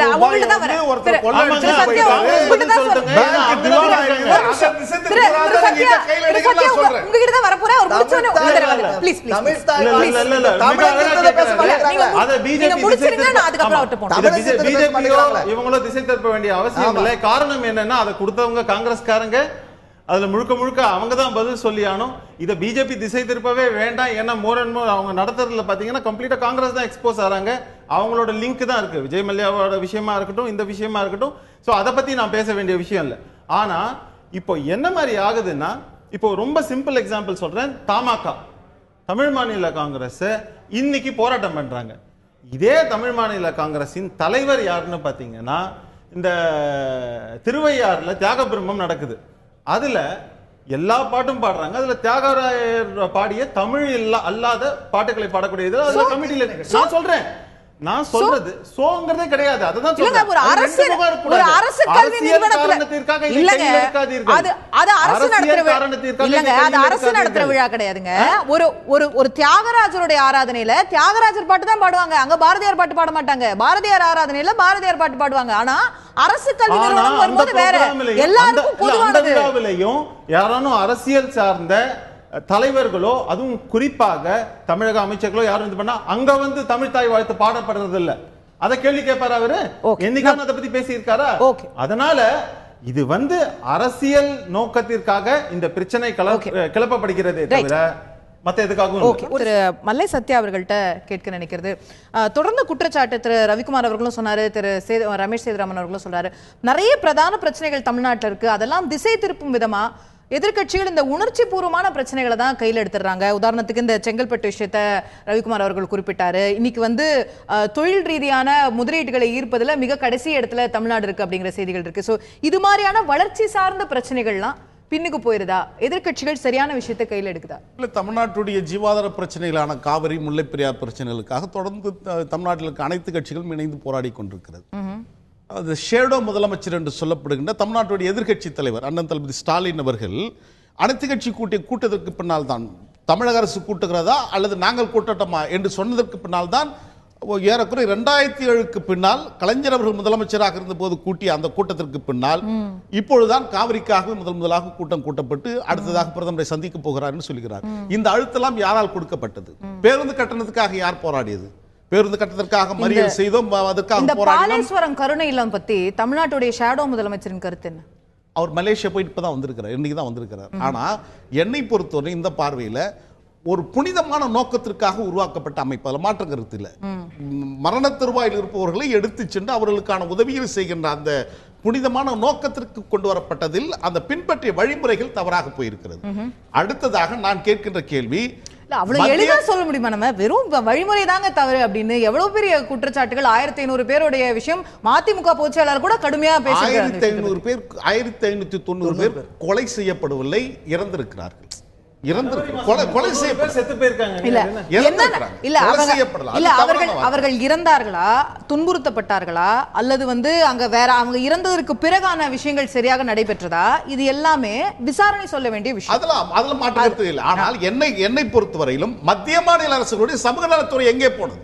இவங்களோ திசை திருப்ப வேண்டிய அவசியம் இல்லை. காரணம் என்னன்னா, அதை கொடுத்தவங்க காங்கிரஸ்காரங்க, அதுல முழுக்க முழுக்க அவங்க தான் பதில் சொல்லியானோ. இதை பிஜேபி திசை திருப்பவே வேண்டாம். ஏன்னா மோர் அண்ட் மோர் அவங்க நடத்துறதுல பாத்தீங்கன்னா கம்ப்ளீட்டா காங்கிரஸ் தான் எக்ஸ்போஸ் ஆறாங்க. அவங்களோட லிங்க் தான் இருக்கு. விஜய் மல்லையாவோட விஷயமா இருக்கட்டும், இந்த விஷயமா இருக்கட்டும். சோ அதை பத்தி நான் பேச வேண்டிய விஷயம் இல்லை. ஆனா இப்போ என்ன மாதிரி ஆகுதுன்னா, இப்போ ரொம்ப சிம்பிள் எக்ஸாம்பிள் சொல்றேன். தமாக தமிழ் மாநில காங்கிரஸ் இன்னைக்கு போராட்டம் பண்றாங்க. இதே தமிழ் மாநில காங்கிரஸின் தலைவர் யாருன்னு பாத்தீங்கன்னா, இந்த திருவையாறுல தியாக பிரம்மம் நடக்குது. அதுல எல்லா பாட்டும் பாடுறாங்க. அதுல தியாகராயர் பாடிய தமிழ் அல்லாத பாட்டுகளை பாடக்கூடியது அதுல கமிட்டில நான் சொல்றேன். நான் சொல்றது சோங்கிறதே கிடையாது. அதுதான் சொல்றேன். ஒரு அரசு கல்வி நிறுவனத்திற்காக இல்லங்க, அது அரசு நடத்துற விழா கிடையாதுங்க. ஒரு தியாகராஜருடைய ஆராதனையில தியாகராஜர் பாட்டு தான் பாடுவாங்க. அங்க பாரதியார் பாட்டு பாட மாட்டாங்க. பாரதியார் ஆராதனையில பாரதியார் பாட்டு பாடுவாங்க. ஆனா அரசு கல்வி நிறுவனம் வரும்போது வேற, எல்லாருக்கும் பொதுவானது. யாரானும் அரசியல் சார்ந்த தலைவர்களோ அதுவும் குறிப்பாக தமிழக அமைச்சர்களோ யாரும் இது பண்ணா அங்க வந்து தமிழ் தாய் வாழ்த்து பாடப்படுறது இல்ல. அத கேள்வி கேட்பாரு அவரு. என்னைக்கான அதை பத்தி பேசி இருக்காரா? அதனால இது வந்து அரசியல் நோக்கத்திற்காக இந்த பிரச்சனை கிளப்பப்படுகிறதே தவிர மத்த எதுக்காகவும். திரு மல்லை சத்யா அவர்கள்ட்ட கேட்க நினைக்கிறது, தொடர்ந்து குற்றச்சாட்டு திரு ரவிக்குமார் அவர்களும் சொன்னாரு, திரு ரமேஷ் சேதுராமன் அவர்களும் சொல்றாரு, நிறைய பிரதான பிரச்சனைகள் தமிழ்நாட்டில் இருக்கு, அதெல்லாம் திசை திருப்பும் விதமா எதிர்க்கட்சிகள் இந்த உணர்ச்சி பூர்வமான பிரச்சனைகளை தான் கையில் எடுத்துடுறாங்க. உதாரணத்துக்கு இந்த செங்கல்பட்டு விஷயத்த ரவிக்குமார் அவர்கள் குறிப்பிட்டாரு. இன்னைக்கு வந்து தொழில் ரீதியான முதலீடுகளை ஈர்ப்பதில் மிக கடைசி இடத்துல தமிழ்நாடு இருக்கு அப்படிங்கிற செய்திகள் இருக்கு. ஸோ இது மாதிரியான வளர்ச்சி சார்ந்த பிரச்சனைகள்லாம் பின்னுக்கு போயிருதா? எதிர்க்கட்சிகள் சரியான விஷயத்தை கையில் எடுக்குதா? இல்ல, தமிழ்நாட்டுடைய ஜீவாதார பிரச்சனைகளான காவிரி முல்லை பெரியார் பிரச்சனைகளுக்காக தொடர்ந்து தமிழ்நாட்டில் இருக்க அனைத்து கட்சிகளும் இணைந்து போராடி கொண்டிருக்கிறது. அது ஷேடோ முதலமைச்சர் என்று சொல்லப்படுகின்ற தமிழ்நாட்டுடைய எதிர்க்கட்சி தலைவர் அண்ணன் தளபதி ஸ்டாலின் அவர்கள் அனைத்து கட்சி கூட்டத்திற்கு பின்னால் தான் தமிழக அரசு கூட்டுகிறதா அல்லது நாங்கள் கூட்டட்டோமா என்று சொன்னதற்கு பின்னால் தான் ஏறக்குறை 2007க்கு பின்னால் கலைஞர் அவர்கள் முதலமைச்சராக இருந்த போது கூட்டிய அந்த கூட்டத்திற்கு பின்னால் இப்பொழுதுதான் காவிரிக்காக முதலாக கூட்டம் கூட்டப்பட்டு அடுத்ததாக பிரதமரை சந்திக்க போகிறார் என்று சொல்கிறார். இந்த அழுத்தம் யாரால் கொடுக்கப்பட்டது? பேருந்து கட்டணத்துக்காக யார் போராடியது? பேருந்து கட்டணத்திற்காக மறியல் செய்தோம், அதற்காக பாலேஸ்வரம் கருணை இல்லம் பத்தி தமிழ்நாட்டுடைய ஷேடோ முதலமைச்சரின் கருத்து என்ன? அவர் மலேசியா போயிட்டு இப்பதான் வந்திருக்கிறார், இன்னைக்கு தான் வந்திருக்கிறார். ஆனா என்னை பொறுத்தவரை இந்த பார்வையில ஒரு புனிதமான நோக்கத்திற்காக உருவாக்கப்பட்ட அமைப்பு, அதில் மாற்றம் கருத்து இல்லை. மரண தருவாயில் இருப்பவர்களை எடுத்து சென்று அவர்களுக்கான உதவிகள் செய்கின்ற அந்த புனிதமான நோக்கத்திற்கு கொண்டு வரப்பட்டதில் அந்த பின்பற்றிய வழிமுறைகள் தவறாக போயிருக்கிறது. அடுத்ததாக நான் கேட்கின்ற கேள்வி, அவ்வளவு எளிதா சொல்ல முடியுமா? நம்ம வெறும் வழிமுறை தாங்க தவறு அப்படின்னு எவ்வளவு பெரிய குற்றச்சாட்டுகள். 1500 பேருடைய விஷயம் மதிமுக பொதுச்செயலாளர் கூட கடுமையா பேசுறாங்க. 1500 பேர் 1590 பேர் கொலை செய்யப்படவில்லை, இறந்திருக்கிறார்கள். அவர்கள் இறந்தார்களா, துன்புறுத்தப்பட்டார்களா, அல்லது வந்து அங்க வேற அவங்க இறந்ததற்கு பிறகான விஷயங்கள் சரியாக நடைபெற்றதா? இது எல்லாமே விசாரணை சொல்ல வேண்டிய விஷயம். அதெல்லாம் மாற்று இல்லை. ஆனால் என்னை பொறுத்தவரையிலும் மத்திய மாநில அரசுடைய சமூக நலத்துறை எங்கே போனது?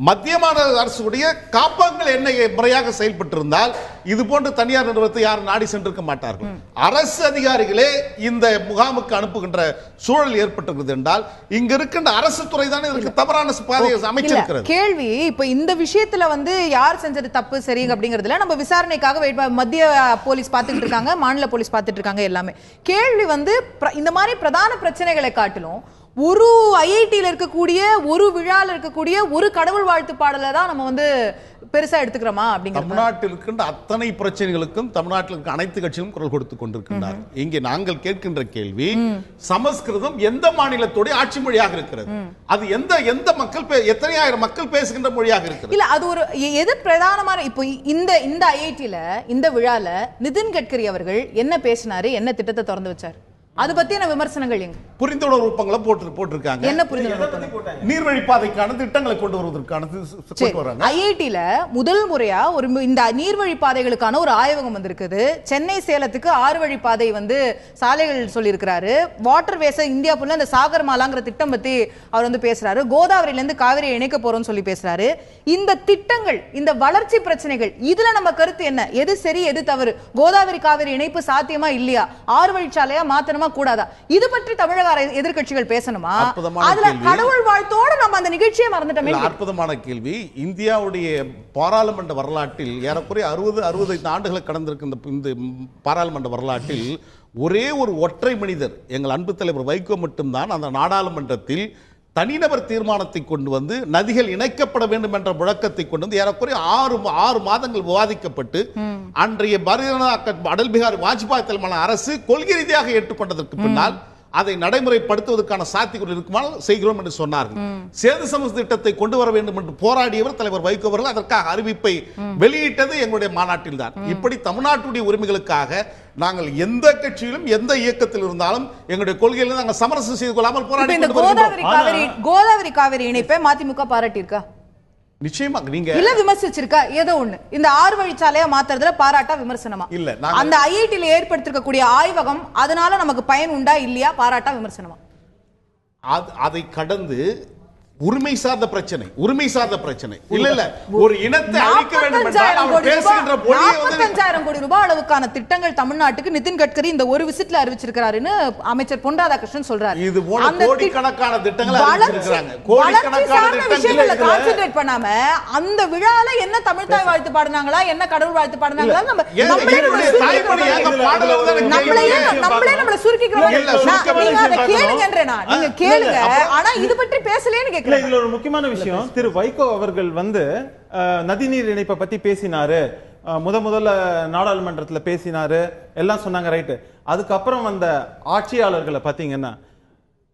மத்திய மாநில அரசுடைய காப்பகங்கள் என்ன முறையாக செயல்பட்டிருந்தால் இது போன்ற தனியார் நிறுவனத்தை யாரும் நாடி சென்றிருக்க மாட்டார்கள். அரசு அதிகாரிகளே இந்த முகாமுக்கு அனுப்புகின்ற சூழல் ஏற்பட்டிருக்கிறது என்றால் இங்க இருக்கின்ற அரசு துறை தானே இதற்கு தவறான பாதையை அமைச்சிருக்கிறது. கேள்வி இப்ப இந்த விஷயத்துல வந்து யார் செஞ்சது தப்பு சரி அப்படிங்கிறதுல நம்ம விசாரணைக்காக மத்திய போலீஸ் பார்த்துட்டு இருக்காங்க, மாநில போலீஸ் பார்த்துட்டு இருக்காங்க எல்லாமே. கேள்வி வந்து இந்த மாதிரி பிரதான பிரச்சனைகளை காட்டிலும் ஒரு ஐஐடியில் இருக்கக்கூடிய ஒரு விழாவில் இருக்கக்கூடிய ஒரு கடவுள் வாழ்த்து பாடலை தான் நம்ம வந்து பெருசா எடுத்துக்கிறோமா அப்படிங்கிற. தமிழ்நாட்டில் இருக்கின்ற அத்தனை பிரச்சனைகளுக்கும் தமிழ்நாட்டில் இருக்க அனைத்து கட்சிகளும் குரல் கொடுத்து கொண்டிருக்கின்றார். இங்கே நாங்கள் கேட்கின்ற கேள்வி, சமஸ்கிருதம் எந்த மாநிலத்தோட ஆட்சி மொழியாக இருக்கிறது? அது எந்த மக்கள் எத்தனை ஆயிரம் மக்கள் பேசுகின்ற மொழியாக இருக்கிறது? இல்ல, அது ஒரு எது பிரதானமான இப்போ இந்த ஐஐடில இந்த விழால நிதின் கட்கரி அவர்கள் என்ன பேசினாரு, என்ன திட்டத்தை திறந்து வச்சார், அது பத்தின விமர்சனங்கள் எங்க? புரிந்துணர்வு ஒப்பங்களை போட்டிருக்காங்க. என்ன புரிந்துணர்வு? நீர்வழிப்பாதைக்கான திட்டங்களை கொண்டு வருவதற்கான ஐஐடில முதல் முறையா ஒரு இந்த நீர்வழிப்பாதைகளுக்கான ஒரு ஆய்வகம் வந்திருக்குது. சென்னை சேலத்துக்கு 6 வழிப்பாதை வந்து சாலைகள் சொல்லியிருக்கிறாரு. வாட்டர் வேஸை இந்தியா ஃபுல்லா இந்த சாகர் மாலாங்கிற திட்டம் பத்தி அவர் வந்து பேசுறாரு. கோதாவரியில இருந்து காவிரியை இணைக்க போறோம்னு சொல்லி பேசுறாரு. இந்த திட்டங்கள், இந்த வளர்ச்சி பிரச்சனைகள், இதுல நம்ம கருத்து என்ன? எது சரி எது தவறு? கோதாவரி காவிரி இணைப்பு சாத்தியமா இல்லையா? 6 வழிச்சாலையா மாத்தணுமா கூடாதா? இது பற்றி தமிழக எதிர்க்கட்சிகள் பேசணுமா? அதுல கடவுள் வாழ்த்தோட நம்ம அந்த நிகழ்ச்சியை மறந்துட்டோமே. அற்புதமான கேள்வி. இந்தியாவுடைய பாராளுமன்ற வரலாற்றில் ஏறக்குறைய 65 ஆண்டுகளை கடந்திருக்கின்ற இந்த பாராளுமன்ற வரலாற்றில் ஒரே ஒரு ஒற்றை மனிதர், எங்கள் அன்பு தலைவர் வைகோ மட்டும்தான் அந்த நாடாளுமன்றத்தில் தனிநபர் தீர்மானத்தை கொண்டு வந்து நதிகள் இணைக்கப்பட வேண்டும் என்ற முழக்கத்தை கொண்டு வந்து ஏறக்குறைய 6 மாதங்கள் விவாதிக்கப்பட்டு அன்றைய அடல் பிஹாரி வாஜ்பாய் தலைமையிலான அரசு கொள்கை ரீதியாக ஏற்றுக்கொண்டதற்கு பின்னால் அதை நடைமுறைப்படுத்துவதற்கான சாத்தியங்கள் இருக்குமானால் செய்கிறோம் என்று சொன்னார்கள். சேது சமூக திட்டத்தை கொண்டு வர வேண்டும் என்று போராடியவர் தலைவர் வைகோ அவர்கள் அதற்காக அறிவிப்பை வெளியிட்டது எங்களுடைய மாநாட்டில் தான். இப்படி தமிழ்நாட்டுடைய உரிமைகளுக்காக நாங்கள் எந்த கட்சியிலும் எந்த இயக்கத்தில் இருந்தாலும் எங்களுடைய கொள்கையில் நாங்கள் சமரசம் செய்து கொள்ளாமல் போராடி. கோதாவரி காவிரி இணைப்பை மதிமுக பாராட்டியிருக்கா? நிச்சயமாக. நீங்க இல்ல விமர்சிச்சிருக்கா? ஏதோ ஒண்ணு இந்த 6 வழிச்சாலையா மாத்துறதுல பாராட்டா விமர்சனமா? இல்ல, அந்த ஐஐடில ஏற்படுத்திருக்கக்கூடிய ஆய்வகம் அதனால நமக்கு பயன் உண்டா இல்லையா? பாராட்டா விமர்சனமா? அதை கடந்து உரிமை சார்ந்த பிரச்சனை இல்ல ஒரு இனத்தை அழிக்க வேண்டும் என்றால் அவர் பேசுகின்ற மொழியை 45,000 கோடி ரூபாய் அளவுக்கான திட்டங்கள் தமிழ்நாட்டுக்கு நிதின் கட்கரி இந்த ஒரு விசிட்ல அறிவிச்சிருக்காருன்னு அமைச்சர் பொன் ராதாகிருஷ்ணன் சொல்றாரு. இது போல கோடிக்கணக்கான திட்டங்களை அறிவிச்சிருக்காங்க. கோடிக்கணக்கான விஷயங்களை கான்சென்ட்ரேட் பண்ணாம அந்த விழால என்ன தமிழ்தாய் வாழ்த்து பாடுனாங்களா, என்ன கடவுள் வாழ்த்து பாடுனாங்களா, நம்மளே சுருக்கிக்கிறோம். நீங்க அதை கேளுங்கன்றேனா? நீங்க கேளுங்க, ஆனா இது பற்றி பேசலேன்னு கேக்குறேன். இதுல ஒரு முக்கியமான விஷயம், திரு வைகோ அவர்கள் வந்து நதிநீர் இணைப்பை பத்தி பேசினாரு. முதல்ல நாடாளுமன்றத்தில் பேசினாரு, எல்லாம் சொன்னாங்க, ரைட்டு. அதுக்கப்புறம் வந்த ஆட்சியாளர்களை பார்த்தீங்கன்னா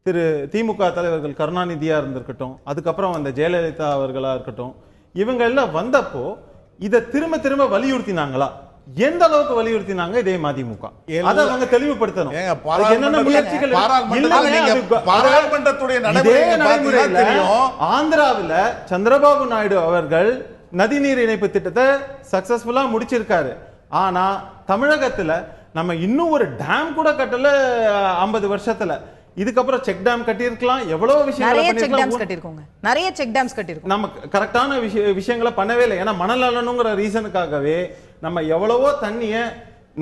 திரு திமுக தலைவர்கள் கருணாநிதியா இருந்திருக்கட்டும், அதுக்கப்புறம் வந்த ஜெயலலிதா அவர்களா இருக்கட்டும், இவங்க எல்லாம் வந்தப்போ இதை திரும்ப வலியுறுத்தினாங்களா? எந்த அளவுக்கு வலியுறுத்தினாங்க இதே மதிமுக? அதை அவங்க தெளிவுபடுத்தணும். என்னென்ன முயற்சிகள் ஆந்திராவில் சந்திரபாபு நாயுடு அவர்கள் நதிநீர் இணைப்பு திட்டத்தை சக்சஸ்ஃபுல்லா முடிச்சிருக்காரு. ஆனா தமிழகத்துல நம்ம இன்னும் ஒரு டேம் கூட கட்டல 50 வருஷத்துல. இதுக்கப்புறம் செக் டேம் கட்டியிருக்கலாம், எவ்வளவு விஷயங்களை நிறைய செக் டேம்ஸ் கட்டியிருக்கோம். நம்ம கரெக்டான விஷயங்களை பண்ணவே இல்லை. ஏன்னா மணல் அள்ளணுங்கிற ரீசனுக்காகவே நம்ம எவ்வளவோ தண்ணிய,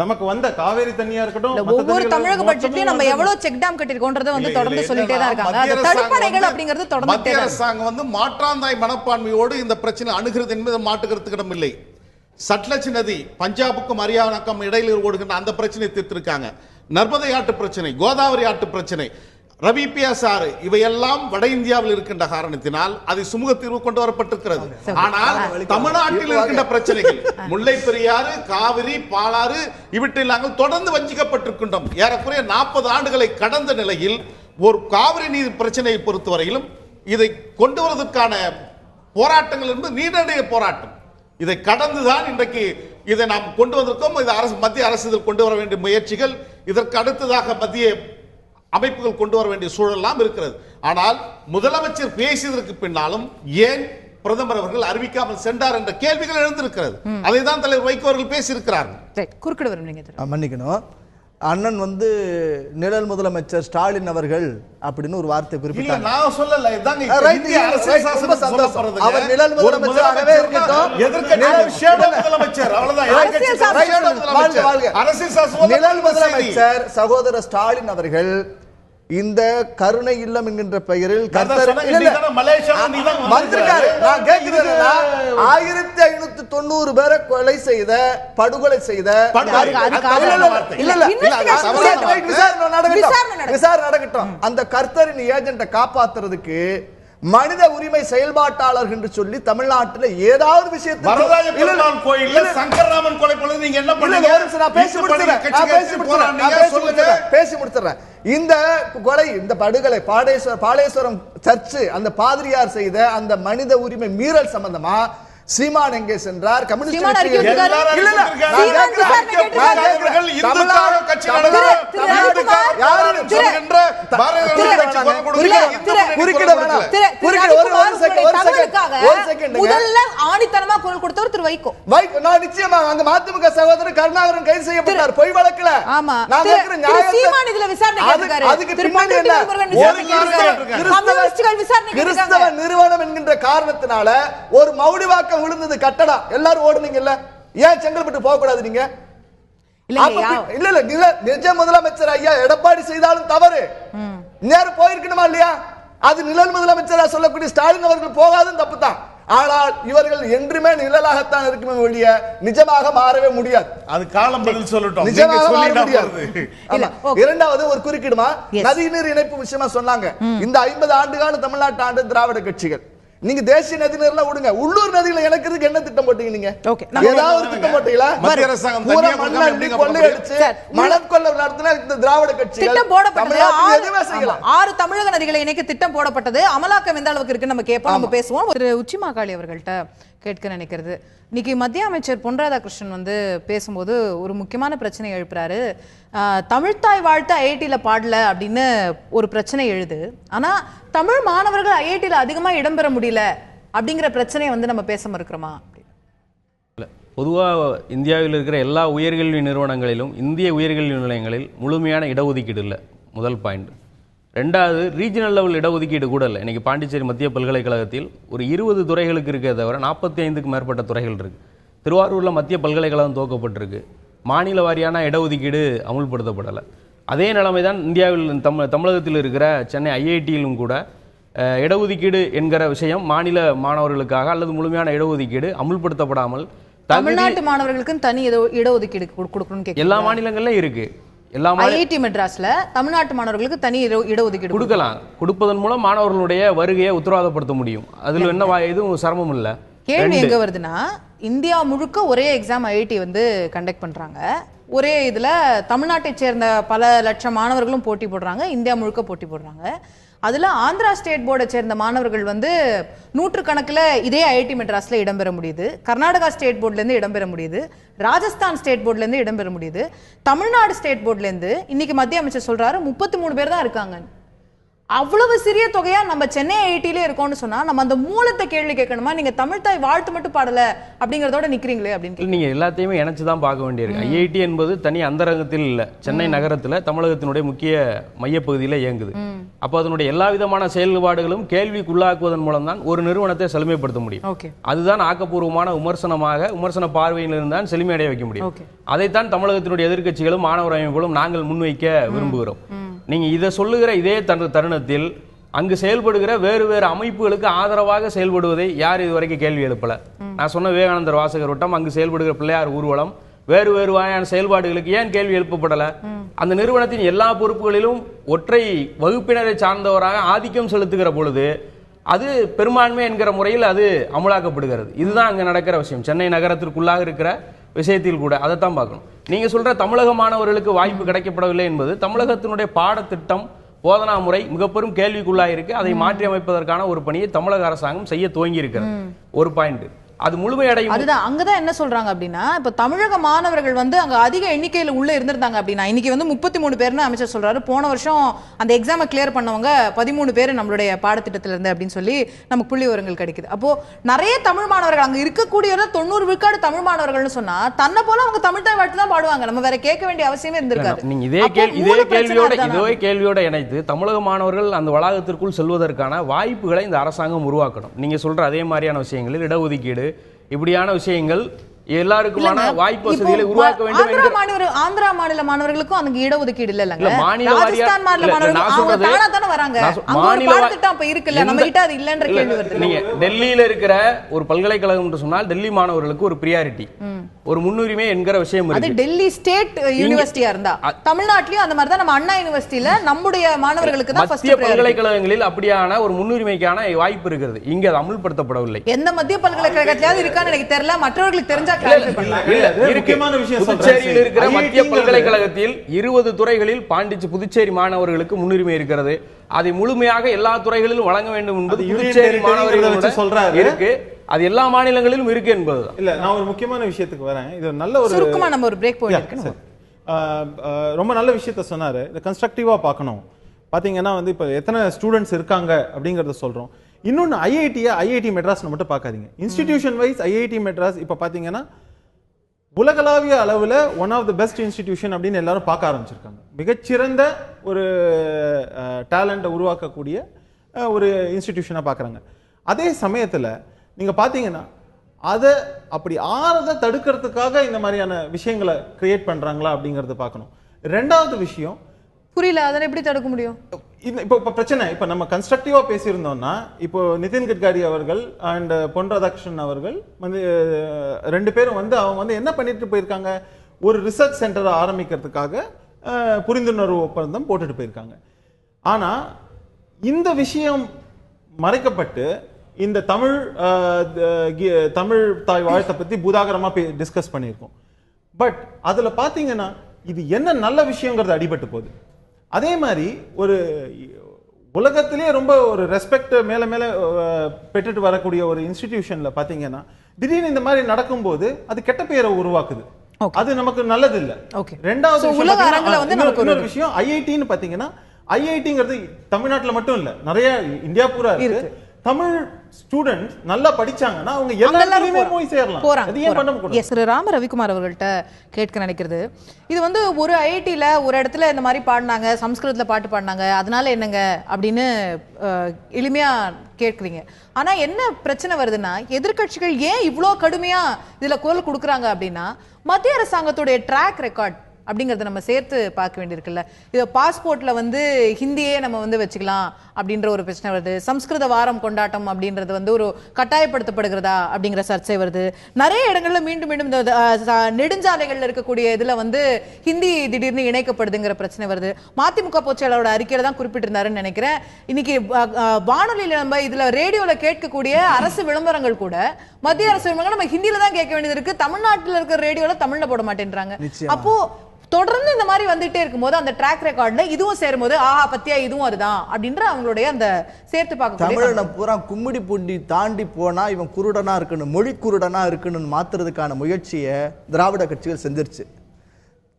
நமக்கு வந்த காவேரி தண்ணியா இருக்கட்டும், ஒவ்வொரு தமிழக பட்ஜெட்லயும் நம்ம எவ்வளவு செக் டேம் கட்டிருக்கோன்றத வந்து தொடர்ந்து சொல்லிட்டே தான் இருக்காங்க. அது தடுப்பணைகள் அப்படிங்கிறது தொடர்ந்து மத்திய அரசாங்கம் வந்து மாற்றாந்தாய் மனப்பான்மையோடு இந்த பிரச்சனை அணுகிறது என்பது மாற்றுக்கிறதுக்கு இடம் இல்லை. சட்லஜ் நதி பஞ்சாபுக்கும் ஹரியானாக்கும் இடையில் ஓடுகின்ற அந்த பிரச்சனை தீர்த்திருக்காங்க. நர்மதை ஆட்டு பிரச்சனை, கோதாவரி ஆட்டு பிரச்சனை, ரவி பியாஸ் ஆறு, இவையெல்லாம் வட இந்தியாவில் இருக்கின்ற காரணத்தினால் அது சுமூக தீர்வு கொண்டு வரப்பட்டிருக்கிறது. ஆனால் தமிழ்நாட்டில் இருக்கின்ற பிரச்சனைகள் முல்லை பெரியாறு, காவிரி, பாலாறு இவற்றில் நாங்கள் தொடர்ந்து வஞ்சிக்கப்பட்டிருக்கின்றோம். ஏறக்குறைய 40 ஆண்டுகளை கடந்த நிலையில் ஒரு காவிரி நீர் பிரச்சனையை பொறுத்தவரையிலும் இதை கொண்டு வருவதற்கான போராட்டங்கள் என்பது நீண்ட போராட்டம். இதை கடந்துதான் இன்றைக்கு இதை நாம் கொண்டு வந்திருக்கோம். இது மத்திய அரசு கொண்டு வர வேண்டிய முயற்சிகள், இதற்கு அடுத்ததாக மத்திய அமைப்புகள் கொண்டு வர வேண்டிய சூழலாம் இருக்கிறது. ஆனால் முதலமைச்சர் பேசியதற்கு பின்னாலும் ஏன் பிரதமர் அவர்கள் அறிவிக்காமல் சென்றார் என்ற கேள்விகள் எழுந்திருக்கிறது. அதை தான் தலைவர் வைகோ அவர்கள் பேசியிருக்கிறார்கள். குறுக்கிட வரும் மன்னிக்கணும், அண்ணன் வந்து நிழல் முதலமைச்சர் ஸ்டாலின் அவர்கள் அப்படின்னு ஒரு வார்த்தை குறிப்பிட்டார். நான் சொல்லல, இதாங்க இந்திய அரசியல் சந்தோஷம். அவர் நிழல் முதலமைச்சராகவே இருக்கட்டும், நிழல் முதலமைச்சர் சகோதரர் ஸ்டாலின் அவர்கள் இந்த கருணை இல்லம் என்கின்ற பெயரில் 1590 பேரை கொலை செய்த, படுகொலை செய்த, விசாரணை நடக்கட்டும், அந்த கர்த்தரின் ஏஜென்ட்டை காப்பாத்துறதுக்கு மனித உரிமை செயல்பாட்டாளர் என்று சொல்லி தமிழ்நாட்டில் ஏதாவது விஷயத்தை சங்கர்ராமன் கொலை பண்ணது நீங்க என்ன பண்ணீங்க? பேசி முடிச்சிடுறேன். இந்த கொலை, இந்த படுகொலை பாலேஸ்வரம் சர்ச்சு அந்த பாதிரியார் செய்த அந்த மனித உரிமை மீறல் சம்பந்தமா சீமான் எங்கே சென்றார்? கம்யூனிஸ்ட் ஆணித்தனமா குரல் கொடுத்தவர் திரு வைகோ. நான் நிச்சயமா அந்த மதிமுக சகோதரர் கருணாகரன் கைது செய்யப்பட்டார் பொய் வழக்குல. ஆமா, சீமான் இதுல விசாரணை கேட்கிறாரு. அதுக்கு பின்னாடி என்ன? கிறிஸ்தவ நிறுவனம் என்கின்ற காரணத்தினால ஒரு மௌடி வாக்கம் விழுந்தது கட்டடம், எல்லாரும் ஓடுனீங்கல்ல, ஏன் செங்கல்பட்டு போக கூடாது நீங்க? இல்ல நிஜ முதலமைச்சர் ஐயா எடப்பாடி செய்தாலும் தவறு, நேரம் போயிருக்கணுமா இல்லையா? அது நிழல் முதலமைச்சரா சொல்லக்கூடிய ஸ்டாலின் அவர்கள் போகாதும் தப்பு தான். ஆனால் இவர்கள் என்றுமே நிழலாகத்தான் இருக்குமே ஒழிய நிஜமாக மாறவே முடியாது. அது காலம் பதில் சொல்லட்டும், நிஜமாக மாற முடியாது. இரண்டாவது ஒரு குறுக்கிடுமா, நதிநீர் இணைப்பு விஷயமா சொன்னாங்க. இந்த 50 ஆண்டுகால தமிழ்நாட்டு ஆண்டு திராவிட கட்சிகள், நீங்க தேசிய நதிநீர்ல விடுங்க, உள்ளூர் நதியில இணைக்கிறதுக்கு என்ன திட்டம் போட்டீங்க? நீங்க ஏதாவது திட்டம் போட்டீங்களா? மத்திய அரசாங்கம் மணல் கொள்ளை நடத்தின இந்த திராவிட கட்சிகள் திட்டம் போடப்பட்டது. 6 தமிழக நதிகளை இணைக்க திட்டம் போடப்பட்டது. அமலாக்கம் எந்த அளவுக்கு இருக்கு நம்ம கேட்போம், நம்ம பேசுவோம். ஒரு உச்சிமாகாளி அவர்கள்ட்ட கேட்க நினைக்கிறது, இன்னைக்கு மத்திய அமைச்சர் பொன் ராதாகிருஷ்ணன் வந்து பேசும்போது ஒரு முக்கியமான பிரச்சனை எழுப்புறாரு. தமிழ்தாய் வாழ்த்து ஐஐடியில் பாடல அப்படின்னு ஒரு பிரச்சனை எழுது, ஆனா தமிழ் மாணவர்கள் ஐஐடியில் அதிகமா இடம்பெற முடியல அப்படிங்கிற பிரச்சனையை வந்து நம்ம பேச மறுக்கிறோமா? பொதுவாக இந்தியாவில் இருக்கிற எல்லா உயர்கல்வி நிறுவனங்களிலும் இந்திய உயர்கல்வி நிலையங்களில் முழுமையான இடஒதுக்கீடு இல்லை, முதல் பாயிண்ட். ரெண்டாவது, ரீஜனல் லெவல் இடஒதுக்கீடு கூட இல்லை. இன்றைக்கி பாண்டிச்சேரி மத்திய பல்கலைக்கழகத்தில் ஒரு 20 துறைகளுக்கு இருக்கே தவிர 45க்கும் மேற்பட்ட துறைகள் இருக்குது. திருவாரூரில் மத்திய பல்கலைக்கழகம் துவக்கப்பட்டிருக்கு, மாநில வாரியான இடஒதுக்கீடு அமுல்படுத்தப்படலை. அதே நிலைமை தான் இந்தியாவில் தமிழகத்தில் இருக்கிற சென்னை ஐஐடியிலும் கூட இடஒதுக்கீடு என்கிற விஷயம் மாநில மாணவர்களுக்காக அல்லது முழுமையான இடஒதுக்கீடு அமுல்படுத்தப்படாமல் தமிழ்நாட்டு மாணவர்களுக்கு தனி இடஒதுக்கீடு கொடுக்கணும் எல்லா மாநிலங்களிலும் இருக்கு. ஐஐடி மெட்ராஸ்ல தமிழ்நாட்டு மாணவர்களுக்கு தனி இடஒதுக்கீடு கொடுக்கலாம். கொடுப்பதன் மூலம் மாணவர்களுடைய வருகையை உத்தரவாதப்படுத்த முடியும். அதுல என்ன எதுவும் சிரமம் இல்லை. கேள்வி எங்க வருதுன்னா, இந்தியா முழுக்க ஒரே எக்ஸாம் ஐஐடி வந்து கண்டக்ட் பண்றாங்க. ஒரே இதுல தமிழ்நாட்டை சேர்ந்த பல லட்சம் மாணவர்களும் போட்டி போடுறாங்க, இந்தியா முழுக்க போட்டி போடுறாங்க. அதுல ஆந்திரா ஸ்டேட் போர்டை சேர்ந்த மாணவர்கள் வந்து 100 கணக்குல இதே ஐஐடி மெட்ராஸ்ல இடம்பெற முடியுது, கர்நாடகா ஸ்டேட் போர்ட்ல இருந்து இடம்பெற முடியுது, ராஜஸ்தான் ஸ்டேட் போர்ட்ல இருந்து இடம்பெற முடியுது, தமிழ்நாடு ஸ்டேட் போர்ட்ல இருந்து இன்னைக்கு மத்திய அமைச்சர் சொல்றாரு 33 பேர் தான் இருக்காங்க. அவ்வளவு சிறிய தொகையா நம்ம சென்னை ஐஐடியிலே இருக்கோம்னு சொன்னா நம்ம அந்த மூலத்தை கேள்வி கேட்கணுமா? நீங்க தமிழ் தாய் வாழ்த்து மட்டும் பாடல அப்படிங்கறதோட நிக்கிறீங்களே அப்படின்னு. நீங்க எல்லாத்தையுமே இணைச்சுதான் பார்க்க வேண்டியிருக்கு. ஐஐடி என்பது தனி அந்தரங்கத்தில் இல்ல, சென்னை நகரத்துல தமிழகத்தினுடைய முக்கிய மையப்பகுதியில இயங்குது. அப்ப அதனுடைய எல்லா விதமான செயல்பாடுகளும் கேள்விக்குள்ளாக்குவதன் மூலம் தான் ஒரு நிறுவனத்தை செழுமைப்படுத்த முடியும். அதுதான் ஆக்கப்பூர்வமான விமர்சன பார்வையில் இருந்தால் செழுமையடைய வைக்க முடியும். அதைத்தான் தமிழகத்தினுடைய எதிர்க்கட்சிகளும் மாணவர் அமைப்புகளும் நாங்கள் முன்வைக்க விரும்புகிறோம். நீங்க இதை சொல்லுகிற இதே தருணத்தில் அங்கு செயல்படுகிற வேறு வேறு அமைப்புகளுக்கு ஆதரவாக செயல்படுவதை யார் இதுவரைக்கும் கேள்வி எழுப்பல. நான் சொன்ன விவேகானந்தர் வாசகர் வட்டம், அங்கு செயல்படுகிற பிள்ளையார் ஊர்வலம், வேறு வேறு வகையான செயல்பாடுகளுக்கு ஏன் கேள்வி எழுப்பப்படல? அந்த நிறுவனத்தின் எல்லா பொறுப்புகளிலும் ஒற்றை வகுப்பினரை சார்ந்தவராக ஆதிக்கம் செலுத்துகிற பொழுது அது பெரும்பான்மை என்கிற முறையில் அது அமலாக்கப்படுகிறது. இதுதான் அங்க நடக்கிற விஷயம். சென்னை நகரத்திற்குள்ளாக இருக்கிற விஷயத்தில் கூட அதைத்தான் பார்க்கணும். நீங்க சொல்ற தமிழக மாணவர்களுக்கு வாய்ப்பு கிடைக்கப்படவில்லை என்பது தமிழகத்தினுடைய பாடத்திட்டம், போதனா முறை மிக பெரும் கேள்விக்குள்ளாயிருக்கு. அதை மாற்றி அமைப்பதற்கான ஒரு பணியை தமிழக அரசாங்கம் செய்ய துவங்கி இருக்கிறது. ஒரு பாயிண்ட். அது முழுமையடையும். அதுதான் அங்கதான் என்ன சொல்றாங்க அப்படின்னா, இப்ப தமிழக மாணவர்கள் வந்து அங்க அதிக எண்ணிக்கையில உள்ள இருந்திருந்தாங்க அப்படின்னா, இன்னைக்கு வந்து 33 பேர்னு அமைச்சர் சொல்றாரு. போன வருஷம் அந்த எக்ஸாமை கிளியர் பண்ணவங்க 13 பேர் நம்மளுடைய பாடத்திட்டத்துல இருந்து அப்படின்னு சொல்லி நமக்கு புள்ளி விவரங்கள் கிடைக்குது. அப்போ நிறைய தமிழ் மாணவர்கள் அங்க இருக்கக்கூடிய 90 விழுக்காடு தமிழ் மாணவர்கள்னு சொன்னா தன்னை போல அவங்க தமிழ் தாய் வாழ்த்து தான் பாடுவாங்க. நம்ம வேற கேட்க வேண்டிய அவசியமே இருந்திருக்காது. நீங்க இதே கேள்வியோட இணைத்து தமிழக மாணவர்கள் அந்த வளாகத்திற்குள் செல்வதற்கான வாய்ப்புகளை இந்த அரசாங்கம் உருவாக்கணும். நீங்க சொல்ற அதே மாதிரியான விஷயங்களில் இடஒதுக்கீடு இப்படியான விஷயங்கள் எல்லாருக்குமான வாய்ப்பு வசதிகளை உருவாக்க வேண்டும். ஆந்திரா மாநில மாணவர்களுக்கும் அங்க இடஒதுக்கீடு இல்லங்க. மாநில ராஜஸ்தான் மாநில மாணவர்கள் வராங்க. மாநில பாடத்திட்டம் அப்ப இருக்குல்ல, நம்ம கிட்ட அது இல்லன்ற கேள்வி வருது. நீங்க டெல்லியில இருக்கிற ஒரு பல்கலைக்கழகம் என்று சொன்னால் டெல்லி மாணவர்களுக்கு ஒரு பிரியாரிட்டி, ஒரு முன்னுரிமை என்கிற விஷயம் இருக்கு. அது டெல்லி ஸ்டேட் யூனிவர்சிட்டியா இருந்தா, தமிழ்நாட்டிலயும் அந்த மாதிரி தான் நம்ம அண்ணா யூனிவர்சிட்டியில நம்முடைய மாணவர்களுக்கு தான் ஃபர்ஸ்ட் பல்கலைக்கழகங்களில் அப்படியான ஒரு முன்னுரிமைக்கான வாய்ப்பு இருக்கிறது. இங்க அது அமுல்படுத்தப்படவில்லை. எந்த மத்திய பல்கலைக்கழகத்திலாவது இருக்கான்னு எனக்கு தெரியல, மற்றவர்களுக்கு தெரிஞ்சா புதுச்சேரியில் இருக்கிற மத்திய பல்கலைக்கழகத்தில் 20 துறைகளில் புதுச்சேரி மாணவர்களுக்கு முன்னுரிமை இருக்கிறது. அதை முழுமையாக எல்லா துறைகளிலும் வழங்க வேண்டும் என்பது புதுச்சேரி மாணவர்கள் இருக்கு. அது எல்லா மாநிலங்களிலும் இருக்கு என்பதுதான். இல்ல, நான் ஒரு முக்கியமான விஷயத்துக்கு வரேன். இது நல்ல ஒரு சுருக்கமா நம்ம ஒரு பிரேக் போயிட்டு ரொம்ப நல்ல விஷயத்த சொன்னாரு. இதை கன்ஸ்ட்ரக்டிவா பார்க்கணும். பாத்தீங்கன்னா வந்து இப்ப எத்தனை ஸ்டூடெண்ட்ஸ் இருக்காங்க அப்படிங்கறத சொல்றோம். இன்னொன்னு ஐஐடி மெட்ராஸ் மட்டும் பார்க்காதீங்க. இன்ஸ்டிடியூஷன் வைஸ் ஐஐடி மெட்ராஸ் இப்ப பாத்தீங்கன்னா உலகளாவிய அளவுல one of the best institution அப்படின்னு எல்லாரும் பார்க்க ஆரம்பிச்சிருக்காங்க. மிகச்சிறந்த ஒரு டேலண்ட்டை உருவாக்கக்கூடிய ஒரு இன்ஸ்டிடியூஷனா பார்க்குறாங்க. அதே சமயத்துல நீங்க பாத்தீங்கன்னா அதை அப்படி ஆறதை தடுக்கிறதுக்காக இந்த மாதிரியான விஷயங்களை கிரியேட் பண்றாங்களா அப்படிங்கறத பார்க்கணும். ரெண்டாவது விஷயம் புரியல, அதை எப்படி தடுக்க முடியும்? இப்போ பிரச்சனை இப்போ நம்ம கன்ஸ்ட்ரக்டிவா பேசியிருந்தோம்னா, இப்போ நிதின் கட்காரி அவர்கள் அண்ட் பொன் ராதாகிருஷ்ணன் அவர்கள் வந்து 2 பேரும் வந்து அவங்க வந்து என்ன பண்ணிட்டு போயிருக்காங்க, ஒரு ரிசர்ச் சென்டரை ஆரம்பிக்கிறதுக்காக புரிந்துணர்வு ஒப்பந்தம் போட்டுட்டு போயிருக்காங்க. ஆனா இந்த விஷயம் மறைக்கப்பட்டு இந்த தமிழ் தாய் வாழ்த்தை பத்தி பூதாகரமா டிஸ்கஸ் பண்ணியிருக்கோம். பட் அதுல பாத்தீங்கன்னா இது என்ன நல்ல விஷயங்கிறது அடிபட்டு போகுது. அதே மாதிரி ஒரு உலகத்திலே ரொம்ப ஒரு ரெஸ்பெக்ட் மேல மேல பெற்றுட்டு வரக்கூடிய ஒரு இன்ஸ்டிடியூஷன்ல பாத்தீங்கன்னா திடீர்னு இந்த மாதிரி நடக்கும்போது அது கெட்ட பெயரை உருவாக்குது. அது நமக்கு நல்லது இல்ல. ரெண்டாவது விஷயம் ஐஐடின்னு பாத்தீங்கன்னா, ஐஐடிங்கிறது தமிழ்நாட்டுல மட்டும் இல்ல, நிறைய இந்தியா பூரா இருக்கு. தமிழ் ஸ்டூடெண்ட்ஸ் நல்லா படிச்சாங்கன்னா அவங்க எல்லாருமே போய் சேரலாம். அது ஏன் பண்ண கூடாது? எஸ், ராம ரவிக்குமார் அவர்கள்ட்ட கேட்க நினைக்கிறது, இது வந்து ஒரு ஐஐடில ஒரு இடத்துல இந்த மாதிரி பாடினாங்க, சமஸ்கிருதத்துல பாட்டு பாடினாங்க, அதனால என்னங்க அப்படின்னு எளிமையா கேட்குறீங்க. ஆனா என்ன பிரச்சனை வருதுன்னா, எதிர்க்கட்சிகள் ஏன் இவ்வளோ கடுமையா இதுல குரல் கொடுக்குறாங்க அப்படின்னா, மத்திய அரசாங்கத்துடைய ட்ராக் ரெக்கார்ட் அப்படிங்கறத நம்ம சேர்த்து பார்க்க வேண்டியிருக்குல்ல. இது பாஸ்போர்ட்ல வந்து ஹிந்தியே நம்ம வந்து வச்சுக்கலாம் அப்படின்ற ஒரு பிரச்சனை வருது. சம்ஸ்கிருத வாரம் கொண்டாட்டம் அப்படின்றது வந்து ஒரு கட்டாயப்படுத்தப்படுகிறதா அப்படிங்கிற சர்ச்சை வருது. நிறைய இடங்கள்ல மீண்டும் மீண்டும் இந்த நெடுஞ்சாலைகள்ல இருக்கக்கூடிய இதுல வந்து ஹிந்தி திடீர்னு இணைக்கப்படுதுங்கிற பிரச்சனை வருது. மதிமுக பொதுச்செயலாளரோட அறிக்கையில தான் குறிப்பிட்டிருந்தாருன்னு நினைக்கிறேன். இன்னைக்கு வானொலியில நம்ம இதுல ரேடியோல கேட்கக்கூடிய அரசு விளம்பரங்கள் கூட மத்திய அரசு விளம்பரங்கள் நம்ம ஹிந்தியில தான் கேட்க வேண்டியது இருக்கு. தமிழ்நாட்டில் இருக்கிற ரேடியோல தமிழ்ல போட மாட்டேன்றாங்க. அப்போ தொடர்ந்து இந்த மாதிரி வந்துட்டே இருக்கும்போது அந்த ட்ராக் ரெக்கார்ட்ல இதுவும் சேரும்போது ஆஹா பத்தியா இதுவும் அதுதான் அப்படின்ற அவங்களுடைய அந்த சேர்த்து பார்க்க தமிழனை பூரா கும்மிடி பூண்டி தாண்டி போனா இவன் குருடனா இருக்கணும், மொழி குருடனா இருக்கணும்னு மாத்துறதுக்கான முயற்சியை திராவிட கட்சிகள் செஞ்சிருச்சு.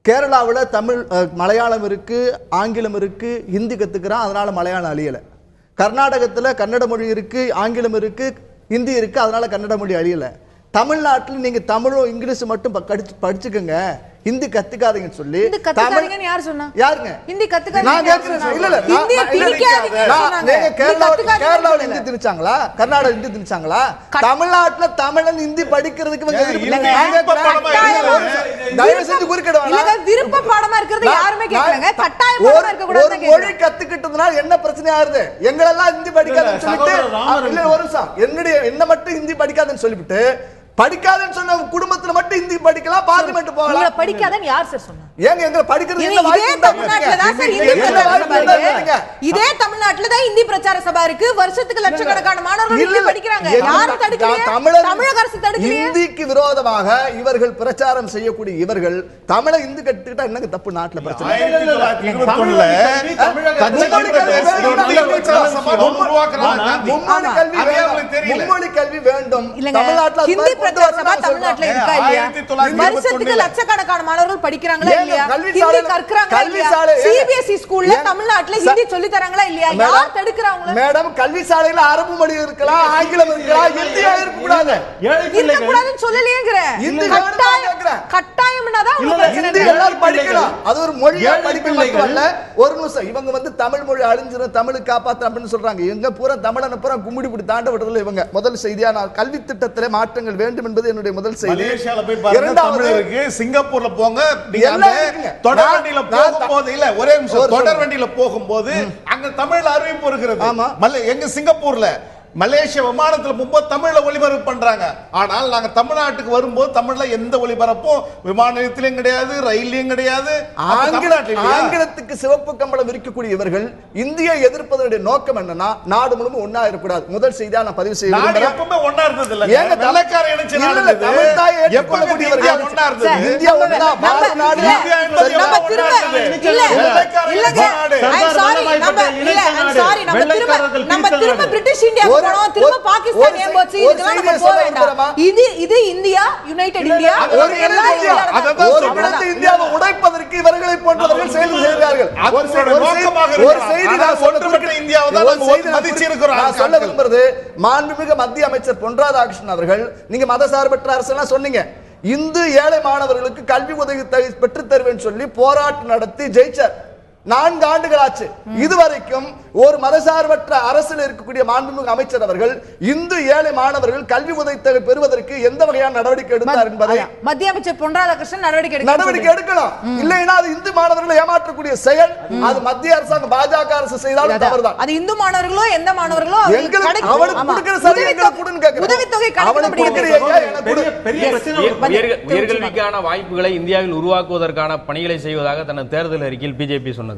கேரளாவில் தமிழ் மலையாளம் இருக்கு, ஆங்கிலம் இருக்கு, ஹிந்தி கத்துக்கிறான், அதனால மலையாளம் அழியலை. கர்நாடகத்தில் கன்னட மொழி இருக்கு, ஆங்கிலம் இருக்கு, ஹிந்தி இருக்கு, அதனால கன்னட மொழி அழியலை. தமிழ்நாட்டில் நீங்க தமிழும் இங்கிலீஷ் மட்டும் படிச்சுக்கோங்க, ஹிந்தி கத்துக்காதீங்கன்னு சொல்லி யார் சொன்னா? யாருங்க ஹிந்தி கத்துக்காதீங்க? கேரளாவில் ஹிந்தி திணிச்சாங்களா? கர்நாடகா ஹிந்தி திணிச்சாங்களா? தமிழ்நாட்டுல தமிழன் ஹிந்தி படிக்கிறதுக்கு தயவு செஞ்சு குறுக்கிட வேணாம். விருப்ப பாடமா இருக்கிறது யாருமே கேட்கறாங்க. கட்டாய பாடமா இருக்க கூடாது. ஒரு மொழி கத்துக்கிட்டதுனால என்ன பிரச்சனை ஆகுது? எங்களெல்லாம் ஹிந்தி படிக்காதுன்னு சொல்லிட்டு இல்ல ஒரு நிமிஷம் என்ன மட்டும் ஹிந்தி படிக்காதுன்னு சொல்லிவிட்டு படிக்காதன்னு சொன்ன குடும்பத்துல மட்டும் ஹிந்தி படிக்கலாம், பார்லிமெண்ட் போகலாம். படிக்காதன்னு யார் சார் சொன்னா? ஏங்க எங்க படிக்கிறது இதே தமிழ்நாட்டுல தான் ஹிந்தி பிரச்சார சபா இருக்கு. வருஷத்துக்கு லட்சக்கணக்கான மாணவர்கள் ஹிந்தி படிக்கிறாங்க. யாரும் தடுக்கல. தமிழக அரசு தடுக்கல. ஹிந்திக்கு விரோதமாக இவர்கள் பிரச்சாரம் செய்யக்கூடிய இவர்கள் தமிழை ஹிந்தி கத்துக்கிட்டா என்னங்க தப்பு? நாட்டுல பிரச்சனை மும்மொழி கல்வி வேண்டும். ஹிந்தி பிரச்சார சபா தமிழ்நாட்டுல இருக்கா இல்லையா? வருஷத்துக்கு லட்சக்கணக்கான மாணவர்கள் படிக்கிறாங்களா இல்லையா? ஹிந்தி கற்கறாங்களா இல்லையா? சிபிஎஸ்இ ஸ்கூல்ல தமிழ்நாட்டுல ஹிந்தி சொல்லி தராங்களா இல்லையா? யார் தடுக்கறாங்க? மேடம் கல்வி சாலையில அரபு மொழி இருக்கலாம், ஆங்கிலம் இருக்கலாம், ஹிந்தியா இருக்க கூடாது. இருக்க கூடாதுன்னு சொல்லலையேங்கற. கட்டாயம்னா தான் ஹிந்தி எல்லாரும் படிக்கலாம். அது ஒரு மொழியா படிப்பு மட்டும் அல்ல. ஒரு நிமிஷம் இவங்க வந்து தமிழ் மொழி அழிஞ்சிரும், தமிழ் காப்பாத்து அப்படின்னு சொல்றாங்க. எங்க பூரா தமிழனை பூரா கும்மிடி பிடி தாண்ட விடுறதுல இவங்க முதல் செய்தியா நான் கல்வி திட்டத்திலே மாற்றங்கள் வேண்டும் என்பது என்னுடைய முதல் செய்தி. மலேசியால போய் பாருங்க தமிழருக்கு, சிங்கப்பூர்ல போங்க, தொடர் வண்டியில போகும்போது இல்ல ஒரே நிமிஷம் தொடர் வண்டியில போகும்போது அங்க தமிழ்ல அறிவிப்பு இருக்கிறது. எங்க சிங்கப்பூர்ல மலேசிய விமானத்துல முன்பு தமிழ்ல ஒளிபரப்பு பண்றாங்க. ஆனால் நாங்க தமிழ்நாட்டுக்கு வரும்போது தமிழ்ல எந்த ஒளிபரப்பும் விமான நிலையத்திலும் கிடையாது, ரயிலையும் கிடையாது. ஆங்கிலத்துக்கு சிவப்பு கம்பளம் இருக்கக்கூடிய இவர்கள் இந்தியை எதிர்ப்பதனுடைய நோக்கம் என்னன்னா நாடு முழுவதும் ஒன்னா இருக்கக்கூடாது. முதல் செய்தியா நான் பதிவு செய்ய விரும்புறேன். எப்பவுமே ஒன்னா இருந்தது இல்ல. ஏங்க வெள்ளைக்கார இணைச்சு நாடு இல்ல, தமிழ் தாய் ஏற்றுக்கொள்ளக்கூடியவர்கள் ஒன்னா இருந்தது. இந்தியா ஒன்னா பாரத நாடு. நம்ம திரும்ப இல்லங்க பிரிட்டிஷ் இந்தியா திரும்ப பாகிஸ்தான் ஏம்போச்சு. இதெல்லாம் நம்ம போக வேண்டாம். இது இந்தியா, யுனைடெட் இந்தியா. இந்தியாவை உடைப்பதற்கு இவர்களை போன்றவர்கள் செயல் செய்கிறார்கள். ஒரு செய்தி நான் சொல்ல விரும்புறது, மாண்புமிகு மத்திய அமைச்சர் பொன் ராதாகிருஷ்ணன் அவர்கள், நீங்க மதசார்பற்ற அரசு சொன்னீங்க, இந்து ஏழை மாணவர்களுக்கு கல்வி உதவி பெற்றுத் தருவேன் சொல்லி போராட்டம் நடத்தி ஜெயிச்சார். 4 ஆண்டுகள் ஆச்சு. இதுவரைக்கும் ஒரு மதசார்பற்ற அரசில் இருக்கக்கூடிய மாண்புமிகு அமைச்சர் அவர்கள் இந்து ஏழை மாணவர்கள் கல்வி உதவி பெறுவதற்கு எந்த வகையான நடவடிக்கை எடுத்தார் என்பதை மத்திய அமைச்சர் பொன் ராதாகிருஷ்ணன் நடவடிக்கை எடுக்கணும். இல்லைன்னா அது இந்து மாணவர்களை ஏமாற்றக்கூடிய செயல். அது மத்திய அரசாங்கம் பாஜக அரசு செய்தாலும் தவறுதான். அது இந்து மாணவர்களோ எந்த மாணவர்களோ அவனுக்கு கொடுக்கிற சலுகை கொடுன்னு கேக்குறேன். உதவித்தொகை உயர்கல்விக்கான வாய்ப்புகளை இந்தியாவில் உருவாக்குவதற்கான பணிகளை செய்வதாக தனது தேர்தல் அறிக்கையில் பிஜேபி சொன்னது.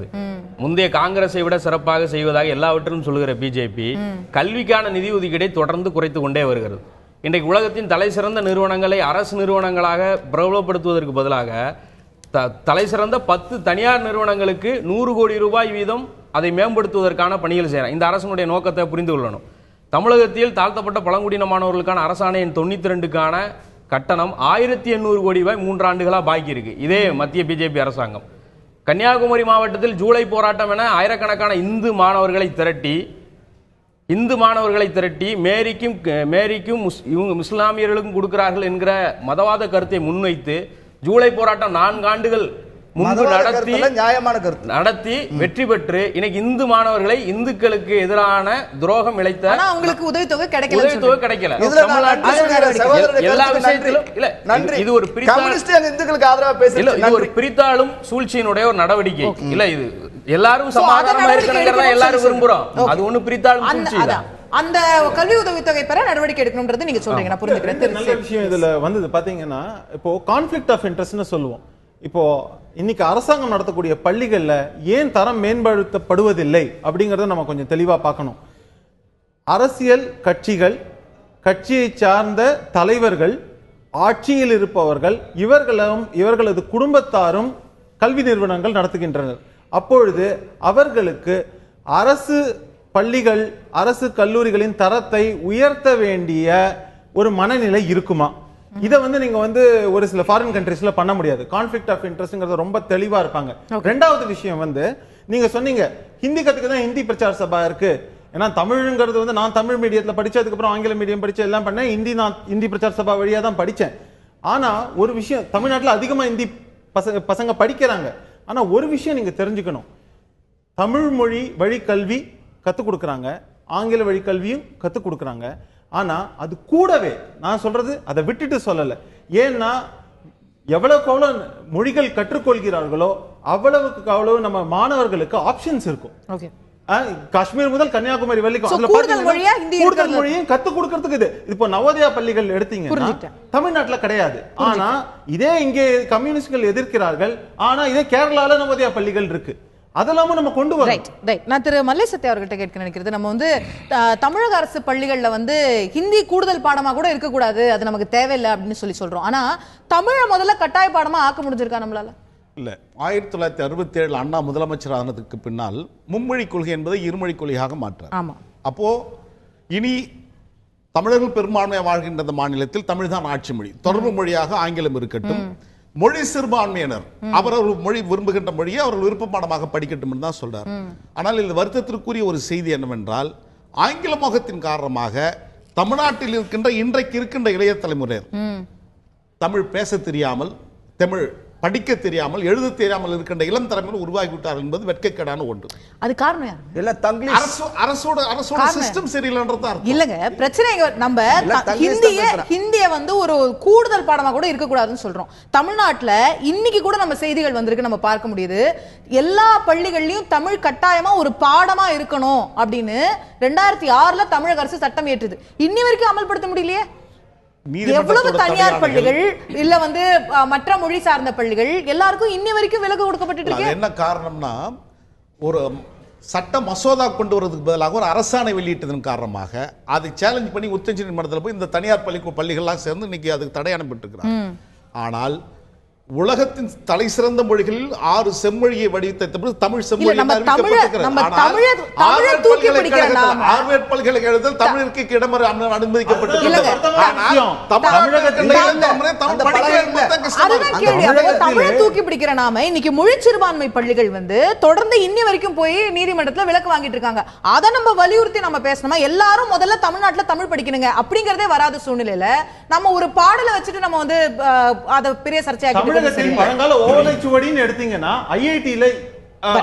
முந்தைய காங்கிரஸை விட சிறப்பாக செய்வதாக எல்லாவற்றிலும் சொல்லுகிற பிஜேபி கல்விக்கான நிதி ஒதுக்கீடை தொடர்ந்து குறைத்து கொண்டே வருகிறது. இன்றைக்கு உலகத்தின் தலை சிறந்த நிறுவனங்களை அரசு நிறுவனங்களாக பிரபலப்படுத்துவதற்கு பதிலாக தலை சிறந்த 10 தனியார் நிறுவனங்களுக்கு 100 கோடி ரூபாய் வீதம் அதை மேம்படுத்துவதற்கான பணிகள் செய்யறாங்க. இந்த அரசனுடைய நோக்கத்தை புரிந்து கொள்ளணும். தமிழகத்தில் தாழ்த்தப்பட்ட பழங்குடியின மாணவர்களுக்கான அரசாணை எண் 92க்கான கட்டணம் 1800 கோடி ரூபாய் 3 ஆண்டுகளா பாக்கி இருக்கு. இதே மத்திய பிஜேபி அரசாங்கம் கன்னியாகுமரி மாவட்டத்தில் ஜூலை போராட்டம் என ஆயிரக்கணக்கான இந்து மாணவர்களை திரட்டி மேரிக்கும் இஸ்லாமியர்களுக்கும் கொடுக்கிறார்கள் என்கிற மதவாத கருத்தை முன்வைத்து ஜூலை போராட்டம் 4 ஆண்டுகள் முன்பு நியாயமான கருத்து நடத்தி வெற்றி பெற்று இன்னைக்கு இந்து மாணவர்களை இந்துக்களுக்கு எதிரான துரோகம் இழைத்த அவங்களுக்கு உதவித்தொகை கிடைக்கல எல்லா விஷயத்திலும் இது ஒரு இந்துக்களுக்கு ஆதரவா பேசல, இது ஒரு பிரித்தாளும் சூழ்ச்சியினுடைய ஒரு நடவடிக்கை இல்ல. இது எல்லாரும் சமாதானமா இருக்கிறத எல்லாரும் விரும்புறோம். அது ஒண்ணு பிரித்தாளும் சூழ்ச்சி. அந்த கல்வி உதவித்தொகை பெற நடவடிக்கை எடுக்கணும்ன்றது நீங்க சொல்றீங்க, நான் புரிஞ்சுக்கிறேன். நல்ல விஷயம் இதுல வந்தது பாத்தீங்கன்னா, இப்போ கான்ஃபிளிக்ட் ஆஃப் இன்ட்ரெஸ்ட்னு சொல்லுவோம். இப்போ இன்னைக்கு அரசாங்கம் நடத்தக்கூடிய பள்ளிகள்ல ஏன் தரம் மேம்படுத்தப்படுவதில்லை அப்படிங்கறத நம்ம கொஞ்சம் தெளிவா பார்க்கணும். அரசியல் கட்சிகள், கட்சியை சார்ந்த தலைவர்கள், ஆட்சியில் இருப்பவர்கள், இவர்களது குடும்பத்தாரும் கல்வி நிறுவனங்கள் நடத்துகின்றனர். அப்பொழுது அவர்களுக்கு அரசு பள்ளிகள், அரசு கல்லூரிகளின் தரத்தை உயர்த்த வேண்டிய ஒரு மனநிலை இருக்குமா? இதை நீங்க ஒரு சில ஃபாரின் கண்ட்ரீஸ்ல பண்ண முடியாது. கான்ஃபிளிக்ட் ஆஃப் இன்ட்ரெஸ்ட்ங்கிறது ரொம்ப தெளிவா இருப்பாங்க. ரெண்டாவது விஷயம் நீங்க சொன்னீங்க ஹிந்தி கத்துக்க தான் ஹிந்தி பிரச்சார சபா இருக்கு. ஏன்னா தமிழ்ங்கிறது நான் தமிழ் மீடியத்துல படிச்சதுக்கு அப்புறம் ஆங்கில மீடியம் படிச்சு எல்லாம் பண்ணேன். ஹிந்தி பிரச்சார சபா வழியா தான் படிச்சேன். ஆனா ஒரு விஷயம், தமிழ்நாட்டில் அதிகமா ஹிந்தி பசங்க படிக்கிறாங்க. ஆனா ஒரு விஷயம் நீங்க தெரிஞ்சுக்கணும், தமிழ் மொழி வழி கல்வி கத்துக் கொடுக்கறாங்க, ஆங்கில வழி கல்வியும் கத்துக் கொடுக்கறாங்க. ஆனா அது கூடவே நான் சொல்றது அதை விட்டுட்டு சொல்லல. ஏன்னா எவ்வளவுக்கு எவ்வளவு மொழிகள் கற்றுக்கொள்கிறார்களோ அவ்வளவுக்கு அவ்வளவு நம்ம மாணவர்களுக்கு ஆப்ஷன்ஸ் இருக்கும். காஷ்மீர் முதல் கன்னியாகுமரி வரைக்கும் கூடுதல் மொழியும் கத்து கொடுக்கறதுக்கு இது. இப்போ நவோதயா பள்ளிகள் எடுத்தீங்கன்னா தமிழ்நாட்டுல கிடையாது. ஆனா இதே இங்கே கம்யூனிஸ்ட்கள் எதிர்க்கிறார்கள். ஆனா இதே கேரளால நவோதயா பள்ளிகள் இருக்கு. அதெல்லாம் நம்ம கொண்டு வரோம். நான் திரு மல்லேசத்தை அவர்கிட்ட கேட்க நினைக்கிறது, நம்ம தமிழக அரசு பள்ளிகள்ல ஹிந்தி கூடுதல் பாடமா கூட இருக்கக்கூடாது, அது நமக்கு தேவையில்லை அப்படின்னு சொல்றோம். ஆனா தமிழை முதல்ல கட்டாய பாடமா ஆக்க முடிஞ்சிருக்கா நம்மளால? இல்ல, 1967 அண்ணா முதலமைச்சர் ஆனதுக்கு பின்னால் மும்மொழி கொள்கை என்பதை இருமொழி கொள்கையாக மாற்றார். ஆமா. அப்போ இனி தமிழர்கள் பெரும்பான்மையாக வாழ்கின்ற இந்த மாநிலத்தில் தமிழ் தான் ஆட்சி மொழி, தொடர்பு மொழியாக ஆங்கிலம் இருக்கட்டும். மொழி சிறுபான்மையினர் அவர்கள் மொழி விரும்புகின்ற மொழியை அவர்கள் விருப்ப பாடமாக படிக்கட்டும் என்று தான் சொல்றார். ஆனால் இது வருத்தத்திற்குரிய ஒரு செய்தி என்னவென்றால், ஆங்கில மோகத்தின் காரணமாக தமிழ்நாட்டில் இருக்கின்ற இன்றைக்கு இருக்கின்ற இளைய தலைமுறையர் தமிழ் பேச தெரியாமல், தமிழ் படிக்க தெரியாமல், எழுத தெரியாமல் இருக்கின்ற இளம் தலைமையில் உருவாகி விட்டார் என்பது வெட்கக்கேடான ஒன்று. அது காரணம் அரசோட சிஸ்டம் சரியில்லைன்றதா இல்லங்க பிரச்சனை. நம்ம ஹிந்திய ஒரு கூடுதல் பாடமா கூட இருக்க கூடாதுன்னு சொல்றோம். தமிழ்நாட்டுல இன்னைக்கு கூட நம்ம செய்திகள் வந்திருக்கு, நம்ம பார்க்க முடியுது. எல்லா பள்ளிகள்லயும் தமிழ் கட்டாயமா ஒரு பாடமா இருக்கணும் அப்படின்னு 2006 தமிழக அரசு சட்டம் ஏற்றுது. இன்னி வரைக்கும் அமல்படுத்த முடியலையே. எவ்வளவு தனியார் பள்ளிகள் இல்ல மற்ற மொழி சார்ந்த பள்ளிகள் எல்லாருக்கும் இன்னி வரைக்கும் விலக்கு கொடுக்கப்பட்டு இருக்கு. என்ன காரணம்னா, ஒரு சட்ட மசோதா கொண்டு வரதுக்கு பதிலாக ஒரு அரசாணை வெளியிட்டதன் காரணமாக அதை சேலஞ்ச் பண்ணி உச்சநீதிமன்றத்தில் போய் இந்த தனியார் பள்ளிகள்லாம் சேர்ந்து இன்னைக்கு அதுக்கு தடை அனுப்பிட்டுருக்கிறாங்க. ஆனால் உலகத்தின் தலை சிறந்த மொழிகளில் 6 செம்மொழியை வடிவமைத்த தமிழ் செம்மொழி பல்கலைக்கழகத்தில் தமிழுக்கு தூக்கி பிடிக்கிற நாம இன்னைக்கு மொழி சிறுபான்மை பள்ளிகள் தொடர்ந்து இன்னி வரைக்கும் போய் நீதிமன்றத்தில் விலக்கு வாங்கிட்டு இருக்காங்க. அதை நம்ம வலியுறுத்தி நம்ம பேசணுமா? எல்லாரும் முதல்ல தமிழ்நாட்டுல தமிழ் படிக்கணுங்க அப்படிங்கறதே வராத சூழ்நிலையில நம்ம ஒரு பாடலை வச்சுட்டு நம்ம அதை பெரிய சர்ச்சையாக்கி பழங்கால ஓலைச்சுவடின்னு எடுத்தீங்கன்னா ஐஐடில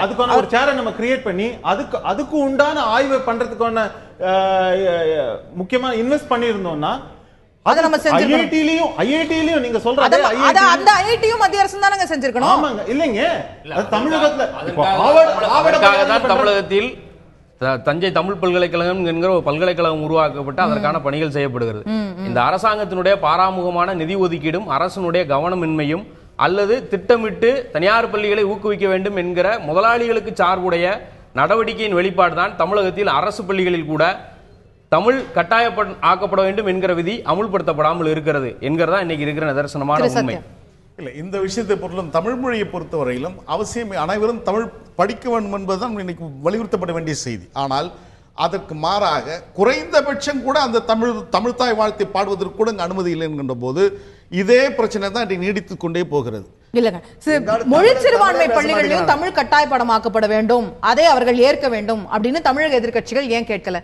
அதுக்கான ஒரு சேரை நம்ம கிரியேட் பண்ணி அதுக்கு உண்டான ஆய்வு பண்றதுக்கான முக்கியமா இன்வெஸ்ட் பண்ணிருந்தோம்னா அத நம்ம செஞ்சிருக்கோம். ஐஐடிலயும் நீங்க சொல்றது அந்த ஐஐடியும் மத்திய அரசு தானங்க செஞ்சிருக்கணும். ஆமாங்க, இல்லங்க தமிழகத்துல தமிழகத்தில் தஞ்சை தமிழ் பல்கலைக்கழகம் என்கிற ஒரு பல்கலைக்கழகம் உருவாக்கப்பட்டு அதற்கான பணிகள் செய்யப்படுகிறது. இந்த அரசாங்கத்தினுடைய பாராமுகமான நிதி ஒதுக்கீடும் அரசனுடைய கவனமின்மையும் அல்லது திட்டமிட்டு தனியார் பள்ளிகளை ஊக்குவிக்க வேண்டும் என்கிற முதலாளிகளுக்கு சார்புடைய நடவடிக்கையின் வெளிப்பாடுதான் தமிழகத்தில் அரசு பள்ளிகளில் கூட தமிழ் ஆக்கப்பட வேண்டும் என்கிற விதி அமுல்படுத்தப்படாமல் இருக்கிறது என்கிறதா இன்னைக்கு இருக்கிற நிதர்சனமான உண்மை. இல்லை, இந்த விஷயத்தை பொறுத்தவரை தமிழ் மொழியை பொறுத்தவரையிலும் அவசியம் அனைவரும் தமிழ் படிக்க வேண்டும் என்பதுதான் இன்னைக்கு வலியுறுத்தப்பட வேண்டிய செய்தி. ஆனால் அதற்கு மாறாக குறைந்தபட்சம் கூட அந்த தமிழ் தாய் வாழ்த்தை பாடுவதற்கு கூட அனுமதி இல்லை என்கின்ற போது இதே பிரச்சனை தான் நீடித்துக் கொண்டே போகிறது. இல்லங்க, மொழி சிறுபான்மை பள்ளிகளிலும் தமிழ் கட்டாய பாடமாக்கப்பட வேண்டும், அதை அவர்கள் ஏற்க வேண்டும் அப்படின்னு தமிழக எதிர்க்கட்சிகள் ஏன் கேட்கல?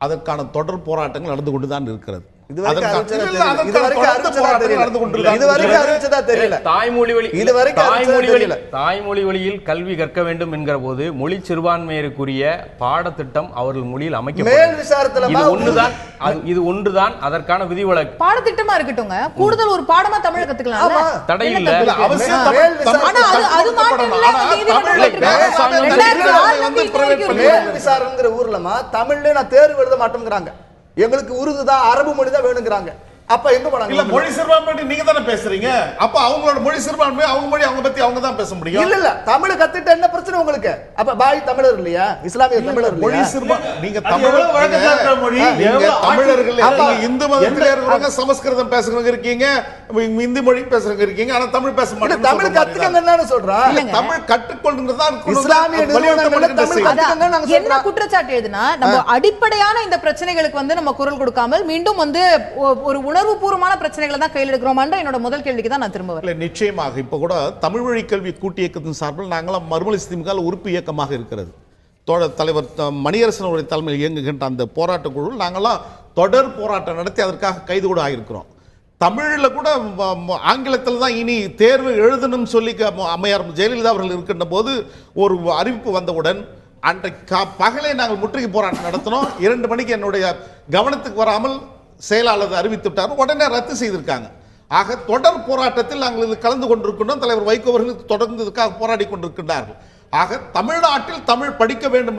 அதற்கான தொடர் போராட்டங்கள் நடந்து கொண்டுதான் இருக்கிறது. இதுவரைக்கும் அதற்கான- அறிவிச்சதா இல்ல, தெரியல. இதுவரைக்கும் அதற்கான அறிவிச்சதா போராட்டம் தெரியல. நடந்து கொண்டிருக்கு. இதுவரைக்கும் அறிவிச்சதா தெரியல. தாய்மொழி வழி இதுவரைக்கும் அறிவிச்சதா தெரியல. தாய்மொழி வழியில் கல்வி கற்க வேண்டும் என்கிற போது மொழி சிறுபான்மையருக்குரிய பாடத்திட்டம் அவர்கள் மொழியில் மேல் விசாரத்துல இது ஒன்றுதான் அதற்கான விதிவிலக்கு. பாடத்திட்டமா இருக்கட்டும்ங்க, கூடுதல் ஒரு பாடமா தமிழ் கத்துக்கலாம். ஆமா. தடை என்ன இல்ல. தப்பு இல்ல, இருக்கு? அவசியம் மேல் விசாரணை- ஆனா அது மாற்றம் இல்ல, அந்த நீதிமன்றம் தமிழ் கேட்டிருக்காங்க. அரசாங்கம் 2006 வந்து இன்ன வரைக்கும் இருக்கு. மேல் விசாரணைங்கிற ஊர்லமா தமிழ்ல நான் தேர்வு எழுத மாட்டோங்கிறாங்க. எங்களுக்கு உருது தான், அரபு மொழி தான் வேணுங்கிறாங்க. அப்ப எங்க இல்ல, போனாங்க? மொழி சிறுபான்மை நீங்க தானே பேசுறீங்க. அப்ப அவங்களோட மொழி சிறுபான்மை, அவங்க மொழி அவங்க பத்தி அவங்க தான் பேச முடியும். இல்ல தமிழ் கத்துட்டு என்ன பிரச்சனை உங்களுக்கு? அப்ப பாய் தமிழர் இல்லையா? இஸ்லாமிய தமிழர் மொழி இல்லையா? சிறுபான்மை நீங்க அது தமிழ் எவ்வளவு வழக்கத்தான மொழி? நீங்க எவ்வளவு தமிழர்கள் அப்ப நீங்க இந்து மதத்திலே இருக்கிறவங்க சமஸ்கிருதம் பேசுறவங்க இருக்கீங்க, இந்தி மொழி பேசுறவங்க இருக்கீங்க, ஆனா தமிழ் பேச இல்ல மாட்டீங்க. தமிழ் கத்துக்கங்கன்னு சொல்றான். இல்லங்க. தமிழ் கற்றுக்கொள்ளுங்கறதா இஸ்லாமிய நிறுவனங்கள்ல தமிழ் அதான், கத்துக்கங்கன்னு நாங்க என்ன சொல்றோம். குற்றச்சாட்டு எழுதுனா, நம்ம அடிப்படையான இந்த பிரச்சனைகளுக்கு வந்து நம்ம குரல் கொடுக்காமல் மீண்டும் வந்து ஒரு உணர்வு பூர்வமான பிரச்சனைகளை தான் கையில் எடுக்கிறோமான்ற என்னோட முதல் கேள்விக்கு தான் நான் திரும்ப வரேன். இல்ல, நிச்சயமாக இப்ப கூட தமிழ் வழி கல்வி கூட்டு இயக்கத்தின் சார்பில் நாங்களாம் மறுமலர்ச்சி திமுக உறுப்பு இயக்கமாக இருக்கிறது. தலைவர் மணியரசன் அவருடைய தலைமையில் இயங்குகின்ற அந்த போராட்ட குழு நாங்களாம் தொடர் போராட்டம் நடத்தி அதற்காக கைது கூட ஆகியிருக்கிறோம். தமிழ்ல கூட ஆங்கிலத்தில் தான் இனி தேர்வு எழுதணும்னு சொல்லி அம்மையார் ஜெயலலிதா அவர்கள் இருக்கின்ற போது ஒரு அறிவிப்பு வந்தவுடன் அன்றைக்கு பகலே நாங்கள் முற்றுகை போராட்டம் நடத்தினோம். 2 மணிக்கு என்னுடைய கவனத்துக்கு வராமல் செயலாளர் அறிவித்து விட்டார், உடனே ரத்து செய்திருக்காங்க. ஆக தொடர் போராட்டத்தில் நாங்கள் இது கலந்து கொண்டிருக்கின்றோம். தலைவர் வைகோ அவர்கள் தொடர்ந்து இதுக்காக போராடி கொண்டிருக்கின்றார்கள். ஆக தமிழ்நாட்டில் தமிழ் படிக்க வேண்டும்,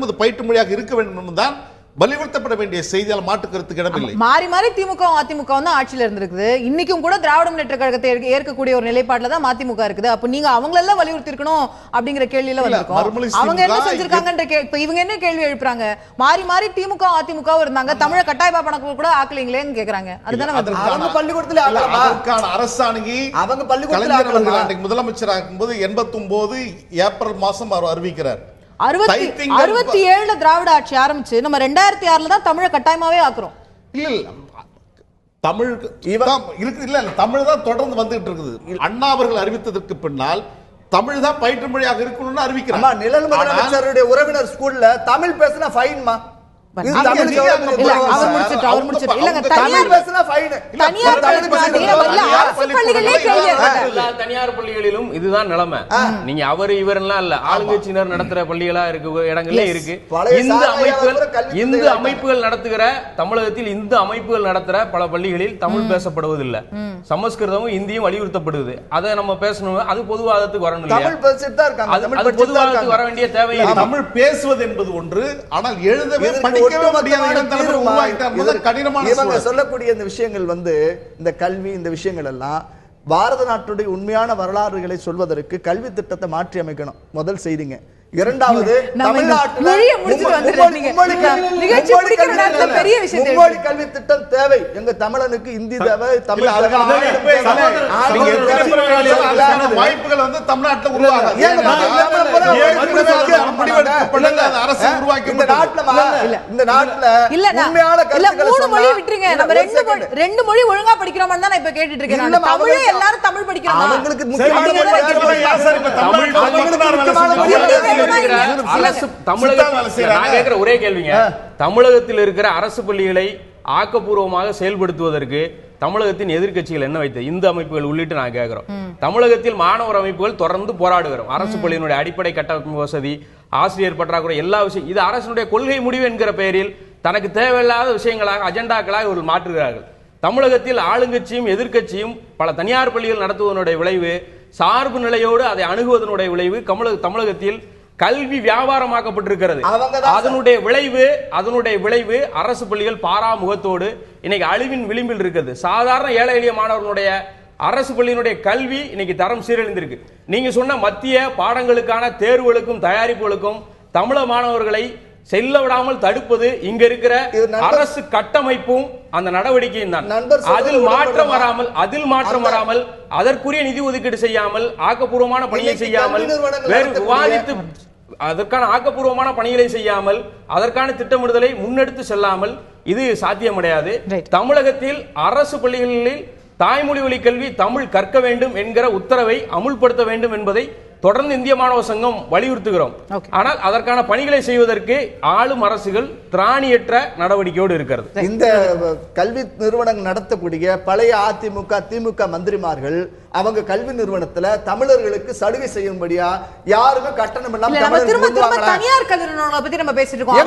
இது பயிற்று மொழியாக இருக்க வேண்டும் தான் வலியுறுத்தப்பட வேண்டிய செய்தியால் மாற்று கருத்துக்கு இடமில்லை. மாறி மாறி திமுக அதிமுக வந்து ஆட்சியில இருந்திருக்குது. இன்னைக்கும் கூட திராவிட முன்னேற்ற கழகத்தை ஏற்கக்கூடிய ஒரு நிலைப்பாட்டுல தான் மதிமுக இருக்குது. அப்ப நீங்க அவங்களெல்லாம் வலியுறுத்தி இருக்கணும் அப்படிங்கிற கேள்வியில வந்திருக்கோம். மறுமலர்ச்சி அவங்க என்ன திமுக செஞ்சிருக்காங்கன்ற இப்ப இவங்க என்ன கேள்வி எழுப்புறாங்க? மாறி மாறி திமுக அதிமுக இருந்தாங்க, தமிழ கட்டாய பாப்பனக்கு கூட ஆக்கலீங்களேன்னு கேக்குறாங்க. அதுதானே வந்து அவங்க பள்ளிக்கூடத்துல ஆக்கலாமா? அதற்கான அரசாணையை அவங்க பள்ளிக்கூடத்துல கலைஞர் அவர்கள் ஆக்கலாமா? அன்றைக்கு முதலமைச்சராக இருக்கும்போது 89 ஏப்ரல் மாதம் அவர் அறிவிக்கிறார். 67 திராவிட ஆட்சி ஆரம்பிச்சு நம்ம 2006 தான் தமிழை கட்டாயமாவே ஆக்குறோம். இல்ல தமிழ் இருக்கு, இல்ல தமிழ் தான் தொடர்ந்து வந்துகிட்டு இருக்குது. அண்ணா அவர்கள் அறிவித்ததற்கு பின்னால் தமிழ் தான் பயிற்று மொழியாக இருக்கணும்னு அறிவிக்கிறார். நிழல் முதலமைச்சருடைய உறவினர் ஸ்கூல்ல தமிழ் பேசினா ஃபைன்மா? அவர் முடிச்சிட்டு இல்லங்க, தனியார் தனியார் பள்ளிகளிலும் இதுதான் நிலைமை. நீங்க அவர் இவரெல்லாம் இல்ல, ஆளுங்கட்சியினர் நடத்துற பள்ளிகளா இருக்கு, இடங்கள்ல இருக்கு. இந்த அமைப்புகள் நடத்துகிற தமிழகத்தில் இந்த அமைப்புகள் நடத்துற பல பள்ளிகளில் தமிழ் பேசப்படுவதில்லை, சமஸ்கிருதமும் இந்தியும் வலியுறுத்தப்படுது. அதை நம்ம பேசணும், அது பொதுவாதத்துக்கு வரணும் இல்லையா? அது பொதுவாதத்துக்கு வர வேண்டிய தேவை. தமிழ் பேசுவது என்பது ஒன்று, ஆனால் எழுதவே சொல்லக்கூடிய இந்த விஷயங்கள் வந்து இந்த கல்வி, இந்த விஷயங்கள் எல்லாம் பாரத நாட்டுடைய உண்மையான வரலாறுகளை சொல்வதற்கு கல்வி திட்டத்தை மாற்றி அமைக்கணும். முதல் செய்திங்க. இரண்டாவது, மும்மொழி கல்வி திட்டம் தேவை. எங்க தமிழனுக்கு இந்தி தேவை, தமிழ் வாய்ப்புகள் வந்து தமிழ்நாட்டில் உருவாகாது. இந்த நாட்டுல ரெண்டு மொழி ஒழுங்கா படிக்கிறோம் தான் இப்ப கேட்டுட்டு இருக்கேன். எல்லாரும் தமிழ் படிக்கிறோம். அவங்களுக்கு ஒரே கேள்விங்க, தமிழகத்தில் இருக்கிற அரசு பள்ளிகளை ஆக்கப்பூர்வமாக செயல்படுத்துவதற்கு தமிழகத்தின் எதிர்க்கட்சிகள் என்ன வைத்தது? இந்து அமைப்புகள் உள்ளிட்டு நான் கேட்கிறோம். தமிழகத்தில் மாணவர் அமைப்புகள் தொடர்ந்து போராடுகிறோம். அரசு பள்ளியினுடைய அடிப்படை கட்டமைப்பு வசதி, ஆசிரியர் பற்றாக்குறை, எல்லா விஷயம் இது அரசுடைய கொள்கை முடிவு என்கிற பெயரில் தனக்கு தேவையில்லாத விஷயங்களாக அஜெண்டாக்களாக இவர்கள் மாற்றுகிறார்கள். தமிழகத்தில் ஆளுங்கட்சியும் எதிர்க்கட்சியும் பல தனியார் பள்ளிகள் நடத்துவதனுடைய விளைவு, சார்பு நிலையோடு அதை அணுகுவதனுடைய விளைவு தமிழகத்தில் கல்வி வியாபாரமாக்கப்பட்டிருக்கிறது. அதனுடைய விளைவு அரசு பள்ளிகள் பாராமுகத்தோடு இன்னைக்கு அழிவின் விளிம்பில் இருக்கிறது. சாதாரண ஏழை எளிய மாணவர்களுடைய அரசு பள்ளியினுடைய கல்வி இன்னைக்கு தரம் சீரழிந்திருக்கு. நீங்க சொன்ன மத்திய பாடங்களுக்கான தேர்வுகளுக்கும் தயாரிப்புகளுக்கும் தமிழக மாணவர்களை செல்ல விடாமல் தடுப்பது இங்க இருக்கிற அரசு கட்டமைப்பும் அந்த நடவடிக்கையும் தான். அதில் மாற்றம் வராமல் அதற்குரிய நிதி ஒதுக்கீடு செய்யாமல், ஆக்கப்பூர்வமான பணியை செய்யாமல், வேறு விவாதித்து அதற்கான ஆக்கப்பூர்வமான பணிகளை செய்யாமல், அதற்கான திட்டமிடுதலை முன்னெடுத்து செல்லாமல் இது சாத்தியமடையாது. தமிழகத்தில் அரசு பள்ளிகளில் தாய்மொழி வழி கல்வி தமிழ் கற்க வேண்டும் என்கிற உத்தரவை அமுல்படுத்த வேண்டும் என்பதை தொடர்ந்து இந்திய மாணவர் சங்கம் வலியுறுத்துகிறோம். ஆனால் அதற்கான பணிகளை செய்வதற்கு ஆளும் அரசுகள் திராணியற்ற நடவடிக்கையோடு இருக்கிறது. இந்த கல்வி நிறுவனங்கள் நடத்தக்கூடிய பழைய அதிமுக திமுக மந்திரிமார்கள் அவங்க கல்வி நிறுவனத்துல தமிழர்களுக்கு சலுகை செய்யும்படியா யாருமே கட்டணம் இல்லாம தனியார் கல்வி நிறுவனங்களை பத்தி நம்ம பேசிட்டு இருக்கோம்.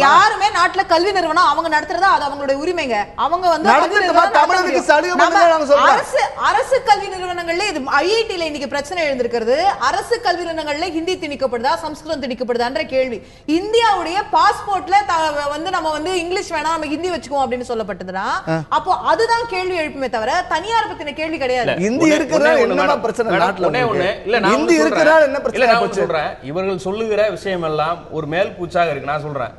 யாருமே நாட்டுல கல்வி நிறுவனம் அவங்க நடத்துறதா அது அவங்களுடைய உரிமைங்க. அவங்க வந்து அரசு கல்வி நிறுவனங்கள்ல இது ஐஐடில இன்னைக்கு பிரச்சனை எழுந்திருக்கிறது. அரசு கல்வி நிறுவனங்கள்ல ஹிந்தி திணிக்கப்படுதா சமஸ்கிருதம் திணிக்கப்படுதான்ற கேள்வி. இந்தியாவுடைய பாஸ்போர்ட்ல வந்து நம்ம வந்து இங்கிலீஷ் வேணாம் நம்ம ஹிந்தி வச்சுக்குவோம் அப்படின்னு சொல்லப்பட்டதுன்னா அப்போ அதுதான் கேள்வி எழுப்புமே தவிர தனியார் பத்தின கேள்வி கிடையாது. இந்தி இருக்கிறார் என்ன பிரச்சனை நாட்டுல இல்ல இந்தி இருக்கிறார் என்ன பிரச்சனை சொல்றேன். இவர்கள் சொல்லுகிற விஷயம் எல்லாம் ஒரு மேல் பூச்சாக இருக்கு. நான் சொல்றேன்,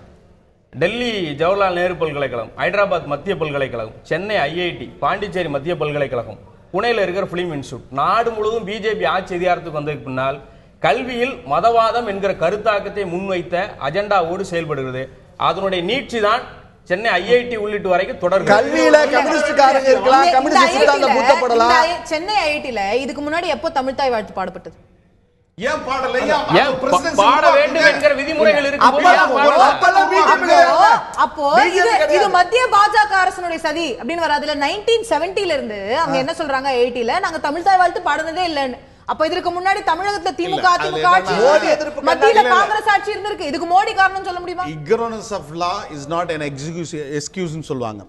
டெல்லி ஜவஹர்லால் நேரு பல்கலைக்கழகம், ஹைதராபாத் மத்திய பல்கலைக்கழகம், சென்னை ஐஐடி, பாண்டிச்சேரி மத்திய பல்கலைக்கழகம், புனேல இருக்கிற பிலிம் இன்ஸ்டியூட், நாடு முழுவதும் பிஜேபி ஆட்சி அதிகாரத்துக்கு வந்ததுக்கு பின்னால் கல்வியில் மதவாதம் என்கிற கருத்தாக்கத்தை முன்வைத்த அஜெண்டாவோடு செயல்படுகிறது. அதனுடைய நீட்சி தான் சென்னை ஐஐடி உள்ளிட்டு வரைக்கும் தொடர் கல்வியில கம்யூனிஸ்ட்காரங்க இருக்கலாம், கம்யூனிஸ்ட் சித்தாந்த பூத்தப்படலாம். சென்னை ஐஐடில இதுக்கு முன்னாடி எப்போ தமிழ்தாய் வாழ்த்து பாடப்பட்டது? ஏன் பாடல? பாட வேண்டும் என்கிற விதிமுறைகள் இருக்கு. அப்போ இது மத்திய பாஜக அரசுடைய சதி அப்படின்னு வராதுல. 1970ல இருந்து அவங்க என்ன சொல்றாங்க, ஐஐடில நாங்க தமிழ்தாய் வாழ்த்து பாடுனதே இல்லன்னு. அப்ப இதற்கு முன்னாடி தமிழகத்துல திமுக ஆட்சி, மத்தியில காங்கிரஸ் ஆட்சி இருந்திருக்கு. இதுக்கு மோடி காரணம் சொல்ல முடியுமா? ignorance of law is not an excuse ன்னு சொல்வாங்க.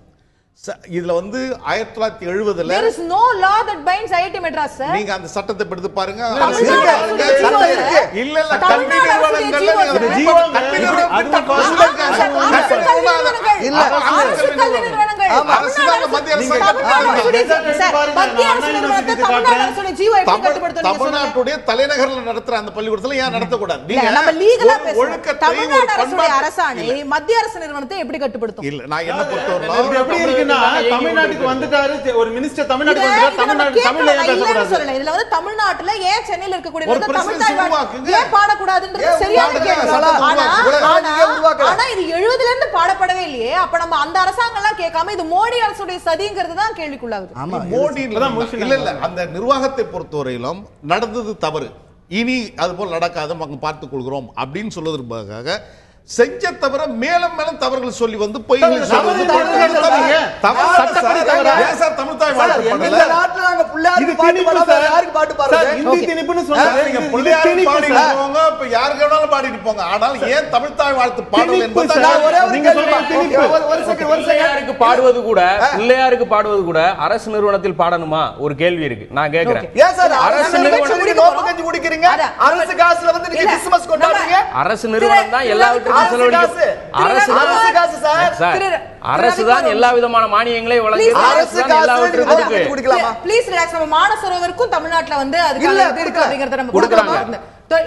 இதுல வந்து 1970ல there is no law that binds IIT Madras sir. நீங்க அந்த சட்டத்தை எடுத்து பாருங்க. இல்ல கல்வி நிறுவனங்கள்ல தமிழ்நாட்டுடைய தலைநகர்ல நடத்துற அந்த பள்ளிக்கூடத்துல ஏன் நடத்தக்கூடாது? நம்ம லீகலா பேசுறோம். தமிழ்நாடு அரசுடைய அரசாணை மத்திய அரசு நிறுவனத்தை எப்படி கட்டுப்படுத்தும்? இல்ல நான் என்ன பொறுத்தவரை எப்படி இருக்குன்னா தமிழ்நாட்டுக்கு வந்துட்டாரு ஒரு மினிஸ்டர் தமிழ்நாட்டுக்கு வந்துட்டாரு தமிழ்ல ஏன் பேசக்கூடாது சொல்லல. இதுல வந்து தமிழ்நாட்டுல ஏன் சென்னையில இருக்க கூடிய தமிழ்தாய் வாழ்த்து ஏன் பாடக்கூடாதுன்றது சரியான கேள்வி. ஆனா இது 70ல இருந்து பாடப்படவே இல்லையே. அப்ப நம்ம அந்த அரசாங்கம் எல்லாம் கேட்காம இது மோடி அரசுடைய சதிங்கிறது தான் கேள்விக்குள்ளாகுது. மோடி இல்ல அந்த நிர்வாகத்தை பொறுத்தவரையிலும் நடந்தது தவறு, இனி அது போல் நடக்காத பார்த்துக் கொள்கிறோம் அப்படின்னு சொல்வதற்காக செஞ்ச தவிர மேலும் மேலும் தவறுகள் சொல்லி வந்து பொய்களை பாடிட்டு போங்க. ஆனால் ஏன் தமிழ்தாய் வாழ்த்து பாடல் பாடுவது கூட பிள்ளையாருக்கு பாடுவது கூட அரசு நிறுவனத்தில் பாடணுமா? ஒரு கேள்வி இருக்கு, நான் கேட்கிறேன். அரசு நிறுவனம் தான் எல்லாவற்றையும் அரசுதான் எல்லா விதமான மானியங்களை வழங்கி மானசரோவருக்கும் தமிழ்நாட்டுல வந்து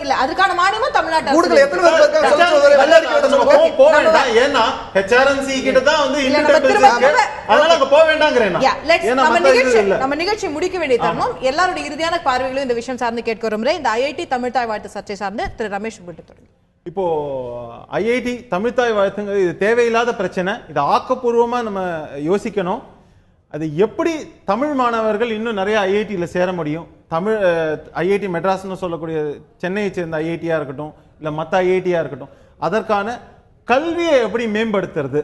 இல்ல அதுக்கான மானியமும் தமிழ்நாட்டுல நம்ம நிகழ்ச்சி முடிக்க வேண்டிய தருணம். எல்லாருடைய இறுதியான பார்வைகளும் இந்த விஷயம் சார்ந்து கேட்கிறோம். இந்த ஐஐடி தமிழ்தாய் வாழ்த்து சர்ச்சை சார்ந்து திரு ரமேஷ் தொடங்கி. இப்போ ஐஐடி தமிழ்தாய் வாழ்த்துங்கிறது இது தேவையில்லாத பிரச்சனை. இது ஆக்கப்பூர்வமா நம்ம யோசிக்கணும். அது எப்படி தமிழ் மாணவர்கள் இன்னும் நிறைய ஐஐடியில சேர முடியும்? தமிழ் ஐஐடி மெட்ராஸ்னு சொல்லக்கூடிய சென்னையை சேர்ந்த ஐஐடியா இருக்கட்டும், இல்லை மற்ற ஐஐடியா இருக்கட்டும், அதற்கான கல்வியை எப்படி மேம்படுத்துறது?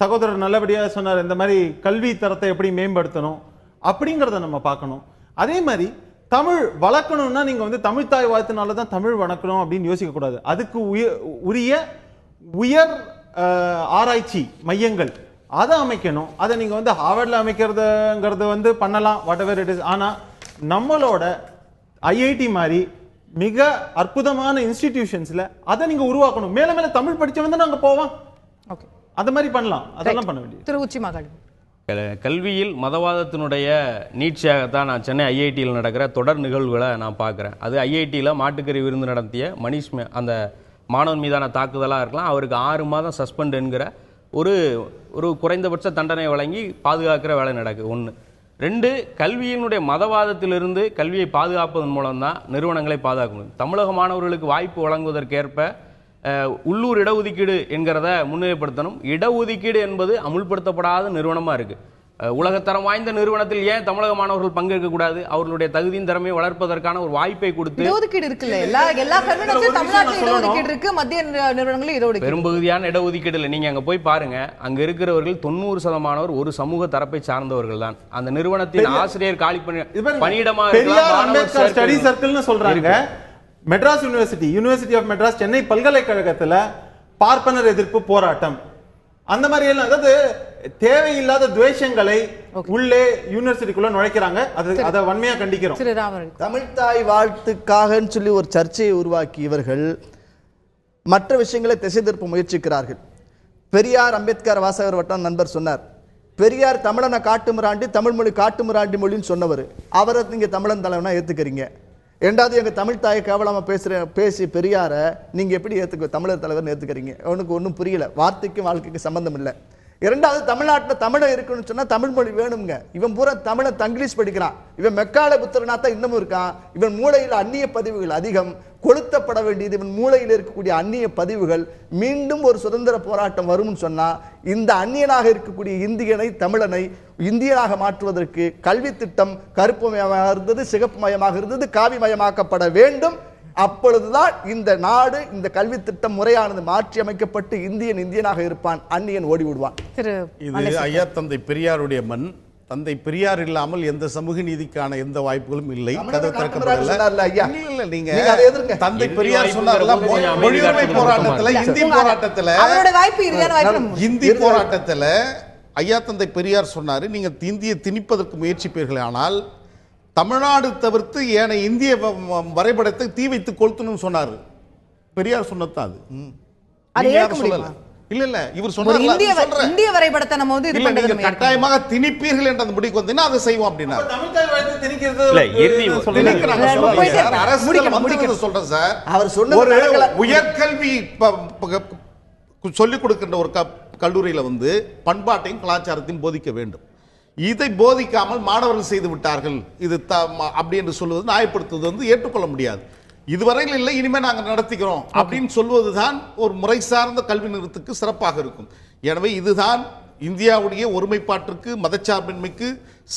சகோதரர் நல்லபடியாக சொன்னார், இந்த மாதிரி கல்வி தரத்தை எப்படி மேம்படுத்தணும் அப்படிங்கிறத நம்ம பார்க்கணும். அதே மாதிரி தமிழ் வளர்க்கணும்னா நீங்க வந்து தமிழ்தாய் வாழ்த்துனால தான் தமிழ் வளர்க்கணும் அப்படின்னு யோசிக்க கூடாது. அதுக்கு உரிய உயர் ஆராய்ச்சி மையங்கள் அதை அமைக்கணும். அதை நீங்க வந்து ஹார்வர்ட்ல அமைக்கிறதுங்கிறது வந்து பண்ணலாம், வாட் எவர் இட் இஸ். ஆனா நம்மளோட ஐஐடி மாதிரி மிக அற்புதமான இன்ஸ்டிடியூஷன்ஸ்ல அதை நீங்க உருவாக்கணும். மேல மேல தமிழ் படிச்சவன் தான் நாங்க போவோம். அது மாதிரி பண்ணலாம், அதெல்லாம் பண்ண வேண்டியது. திரு உச்சி மகால், கல்வியில் மதவாதத்தினுடைய நீட்சியாகத்தான் நான் சென்னை ஐஐடியில் நடக்கிற தொடர் நிகழ்வுகளை நான் பார்க்குறேன். அது ஐஐடியில் மாட்டுக்கறி விருந்து நடத்திய மணிஷ் அந்த மாணவன் மீதான தாக்குதலாக இருக்கலாம். அவருக்கு 6 மாதம் சஸ்பெண்ட் என்கிற ஒரு குறைந்தபட்ச தண்டனை வழங்கி பாதுகாக்கிற வேலை நடக்குது. 1. 2, கல்வியினுடைய மதவாதத்திலிருந்து கல்வியை பாதுகாப்பதன் மூலம்தான் நிறுவனங்களை பாதுகாக்க முடியும். தமிழக மாணவர்களுக்கு வாய்ப்பு வழங்குவதற்கேற்ப உள்ளூர் இடஒதுக்கீடு என்கிறத முன்னிலைப்படுத்தணும். இடஒதுக்கீடு என்பது அமுல்படுத்தப்படாத நிறுவனமாக இருக்குது. உலகத்தரம் வாய்ந்த நிறுவனத்தில் ஏன் தமிழக மாணவர்கள் பங்கேற்க கூடாது? அவர்களுடைய தகுதியின் திறமையை வளர்ப்பதற்கான ஒரு வாய்ப்பை கொடுத்து இடஒதுக்கீடு இருக்குல்ல, எல்லா கல்வியிலும் தமிழ்நாட்டில் இடஒதுக்கீடு இருக்கு, மத்திய நிறுவனங்களும் இடஒதுக்கீடு. பெரும்பகுதியான இடஒதுக்கீடு இல்லை. நீங்க அங்க போய் பாருங்க, அங்க இருக்கிறவர்கள் 90% ஒரு சமூக தரப்பை சார்ந்தவர்கள் தான். அந்த நிறுவனத்தின் ஆசிரியர் காலி பணியிடமாக பெரியார் அம்பேத்கர் ஸ்டடி சர்க்கிள்னு சொல்றாங்க. மெட்ராஸ் யூனிவர்சிட்டி ஆஃப் மெட்ராஸ் சென்னை பல்கலைக்கழகத்துல பார்ப்பனர் எதிர்ப்பு போராட்டம், அந்த மாதிரி எல்லாம், அதாவது தேவையில்லாத துவேஷங்களை உள்ளே யூனிவர்சிட்டிக்குள்ள நுழைக்கிறாங்க. அதை வன்மையா கண்டிக்கிறோம். தமிழ்தாய் வாழ்த்துக்காக சொல்லி ஒரு சர்ச்சையை உருவாக்கி இவர்கள் மற்ற விஷயங்களை திசை திருப்ப முயற்சிக்கிறார்கள். பெரியார் அம்பேத்கர் வாசகர் வட்டம் நண்பர் சொன்னார், பெரியார் தமிழனை காட்டுமிராண்டி, தமிழ் மொழி காட்டுமிராண்டி மொழின்னு சொன்னவர். அவரை நீங்க தமிழன் தலைவனா ஏத்துக்கிறீங்க. ரெண்டாவது, எங்க தமிழ் தாயை கேவலமா பேசி பெரியார நீங்க எப்படி தமிழர் தலைவர் ஏத்துக்கிறீங்க? அவனுக்கு ஒன்றும் புரியல. வார்த்தைக்கும் வாழ்க்கைக்கு சம்பந்தம் இல்லை. இரண்டாவது, தமிழ்நாட்டில் தமிழை இருக்குன்னு சொன்னா தமிழ் மொழி வேணுங்க. இவன் பூரா தமிழை தங்கிலீஷ் படிக்கிறான். இவன் மெக்கால புத்திரனா தான் இன்னமும் இருக்கான். இவன் மூளையில் அந்நிய பதிவுகள் அதிகம், கொளுத்தப்பட வேண்டியது இவன் மூளையில் இருக்கக்கூடிய அந்நிய பதிவுகள். மீண்டும் ஒரு சுதந்திர போராட்டம் வரும்னு சொன்னா இந்த அந்நியனாக இருக்கக்கூடிய இந்தியனை, தமிழனை இந்தியனாக மாற்றுவதற்கு கல்வி திட்டம் கருப்பு மயமாக இருந்தது, சிகப்பு மயமாக இருந்தது, காவி மயமாக்கப்பட வேண்டும். அப்பொழுதுதான் இந்த நாடு, இந்த கல்வி திட்டம் முறையானது மாற்றி அமைக்கப்பட்டு இந்தியனாக இருப்பான், அந்நியன் ஓடி விடுவான். இது ஐயா தந்தை பெரியாருடைய மண். தந்தை பெரியார் இல்லாமல் எந்த சமூக நீதிக்கான எந்த வாய்ப்புகளும் இல்லை. கதவு திறக்கப்படல. நீங்க தந்தை பெரியார் சொன்னார்ல, மொழியுரிமை போராட்டத்துல, இந்தி போராட்டத்துல ஐயா தந்தை பெரியார் சொன்னாரு, நீங்க இந்தியை திணிப்பதற்கு முயற்சிப்பீர்கள், ஆனால் தமிழ்நாடு தவிர்த்து ஏனைய இந்திய வரைபடத்தை தீ வைத்து கொளுத்தணும்னு சொன்னாரு. பெரியார் சொன்னதான் அது. இல்ல இவர் சொன்னார், இந்திய வரைபடத்தை நம்ம வந்து இது பண்றது கட்டாயமாக திணிப்பீர்கள் என்ற அந்த முடிவுக்கு வந்தீங்கன்னா அதை செய்வோம் அப்படினா. தமிழ்தாய் வாழ்த்து திணிக்கிறது சொல்றேன் சார். அவர் சொன்ன ஒரு உயர்கல்வி சொல்லிக் கொடுக்கின்ற ஒரு கல்லூரியில வந்து பண்பாட்டையும் கலாச்சாரத்தையும் போதிக்க வேண்டும். இதை போதிக்காமல் மாணவர்கள் செய்து விட்டார்கள் இது அப்படி என்று சொல்வது, நியாயப்படுத்துவது வந்து ஏற்றுக்கொள்ள முடியாது. இதுவரையில் இல்லை, இனிமே நாங்கள் நடத்திக்கிறோம் அப்படின்னு சொல்வதுதான் ஒரு முறை சார்ந்த கல்வி நிறுவனத்துக்கு சிறப்பாக இருக்கும். எனவே இதுதான் இந்தியாவுடைய ஒருமைப்பாட்டிற்கு, மதச்சார்பின்மைக்கு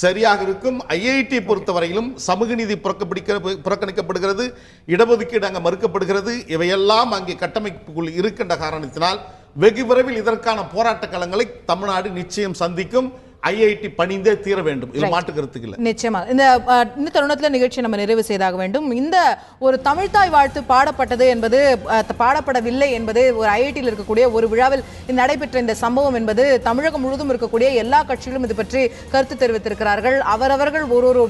சரியாக இருக்கும். ஐஐடி பொறுத்தவரையிலும் சமூக நீதி புறக்கணிக்கப்படுகிறது, இடஒதுக்கீடு அங்கே மறுக்கப்படுகிறது. இவையெல்லாம் அங்கே கட்டமைப்புக்குள் இருக்கின்ற காரணத்தினால் வெகு விரைவில் இதற்கான போராட்ட களங்களை தமிழ்நாடு நிச்சயம் சந்திக்கும். ஐஐடி பணிந்தே தீர வேண்டும், இது மாற்று கருத்துக்கு இல்லை. நிச்சயமா இந்த தருணத்தில் நிகழ்ச்சியை நம்ம நிறைவு செய்தாக வேண்டும். இந்த ஒரு தமிழ்தாய் வாழ்த்து பாடப்பட்டது என்பது, பாடப்படவில்லை என்பது ஒரு ஐஐடியில் இருக்கக்கூடிய ஒரு விழாவில் நடைபெற்ற இந்த சம்பவம் என்பது தமிழகம் முழுவதும் இருக்கக்கூடிய எல்லா கட்சிகளும் இது பற்றி கருத்து தெரிவித்திருக்கிறார்கள். அவரவர்கள் ஒரு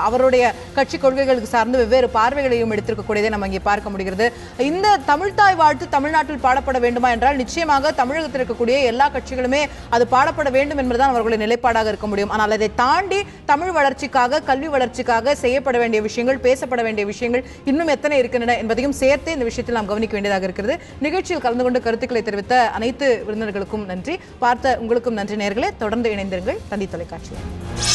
அவருடைய கட்சி கொள்கைகளுக்கு சார்ந்து வெவ்வேறு பார்வைகளையும் எடுத்திருக்கக்கூடியதை நம்ம இங்கே பார்க்க முடிகிறது. இந்த தமிழ்தாய் வாழ்த்து தமிழ்நாட்டில் பாடப்பட வேண்டுமா என்றால் நிச்சயமாக தமிழகத்தில் இருக்கக்கூடிய எல்லா கட்சிகளுமே அது பாடப்பட வேண்டும் என்பதுதான் அவர்களுடைய நிலைப்பாடாக இருக்க முடியும். ஆனால் அதை தாண்டி தமிழ் வளர்ச்சிக்காக, கல்வி வளர்ச்சிக்காக செய்யப்பட வேண்டிய விஷயங்கள், பேசப்பட வேண்டிய விஷயங்கள் இன்னும் எத்தனை இருக்கின்றன என்பதையும் சேர்த்து இந்த விஷயத்தில் நாம் கவனிக்க வேண்டியதாக இருக்கிறது. நிகழ்ச்சியில் கலந்து கொண்டு கருத்துக்களை தெரிவித்த அனைத்து விருந்தினர்களுக்கும் நன்றி, பார்த்த உங்களுக்கும் நன்றி நேயர்களே. தொடர்ந்து இணைந்திருங்கள் தந்தி தொலைக்காட்சி.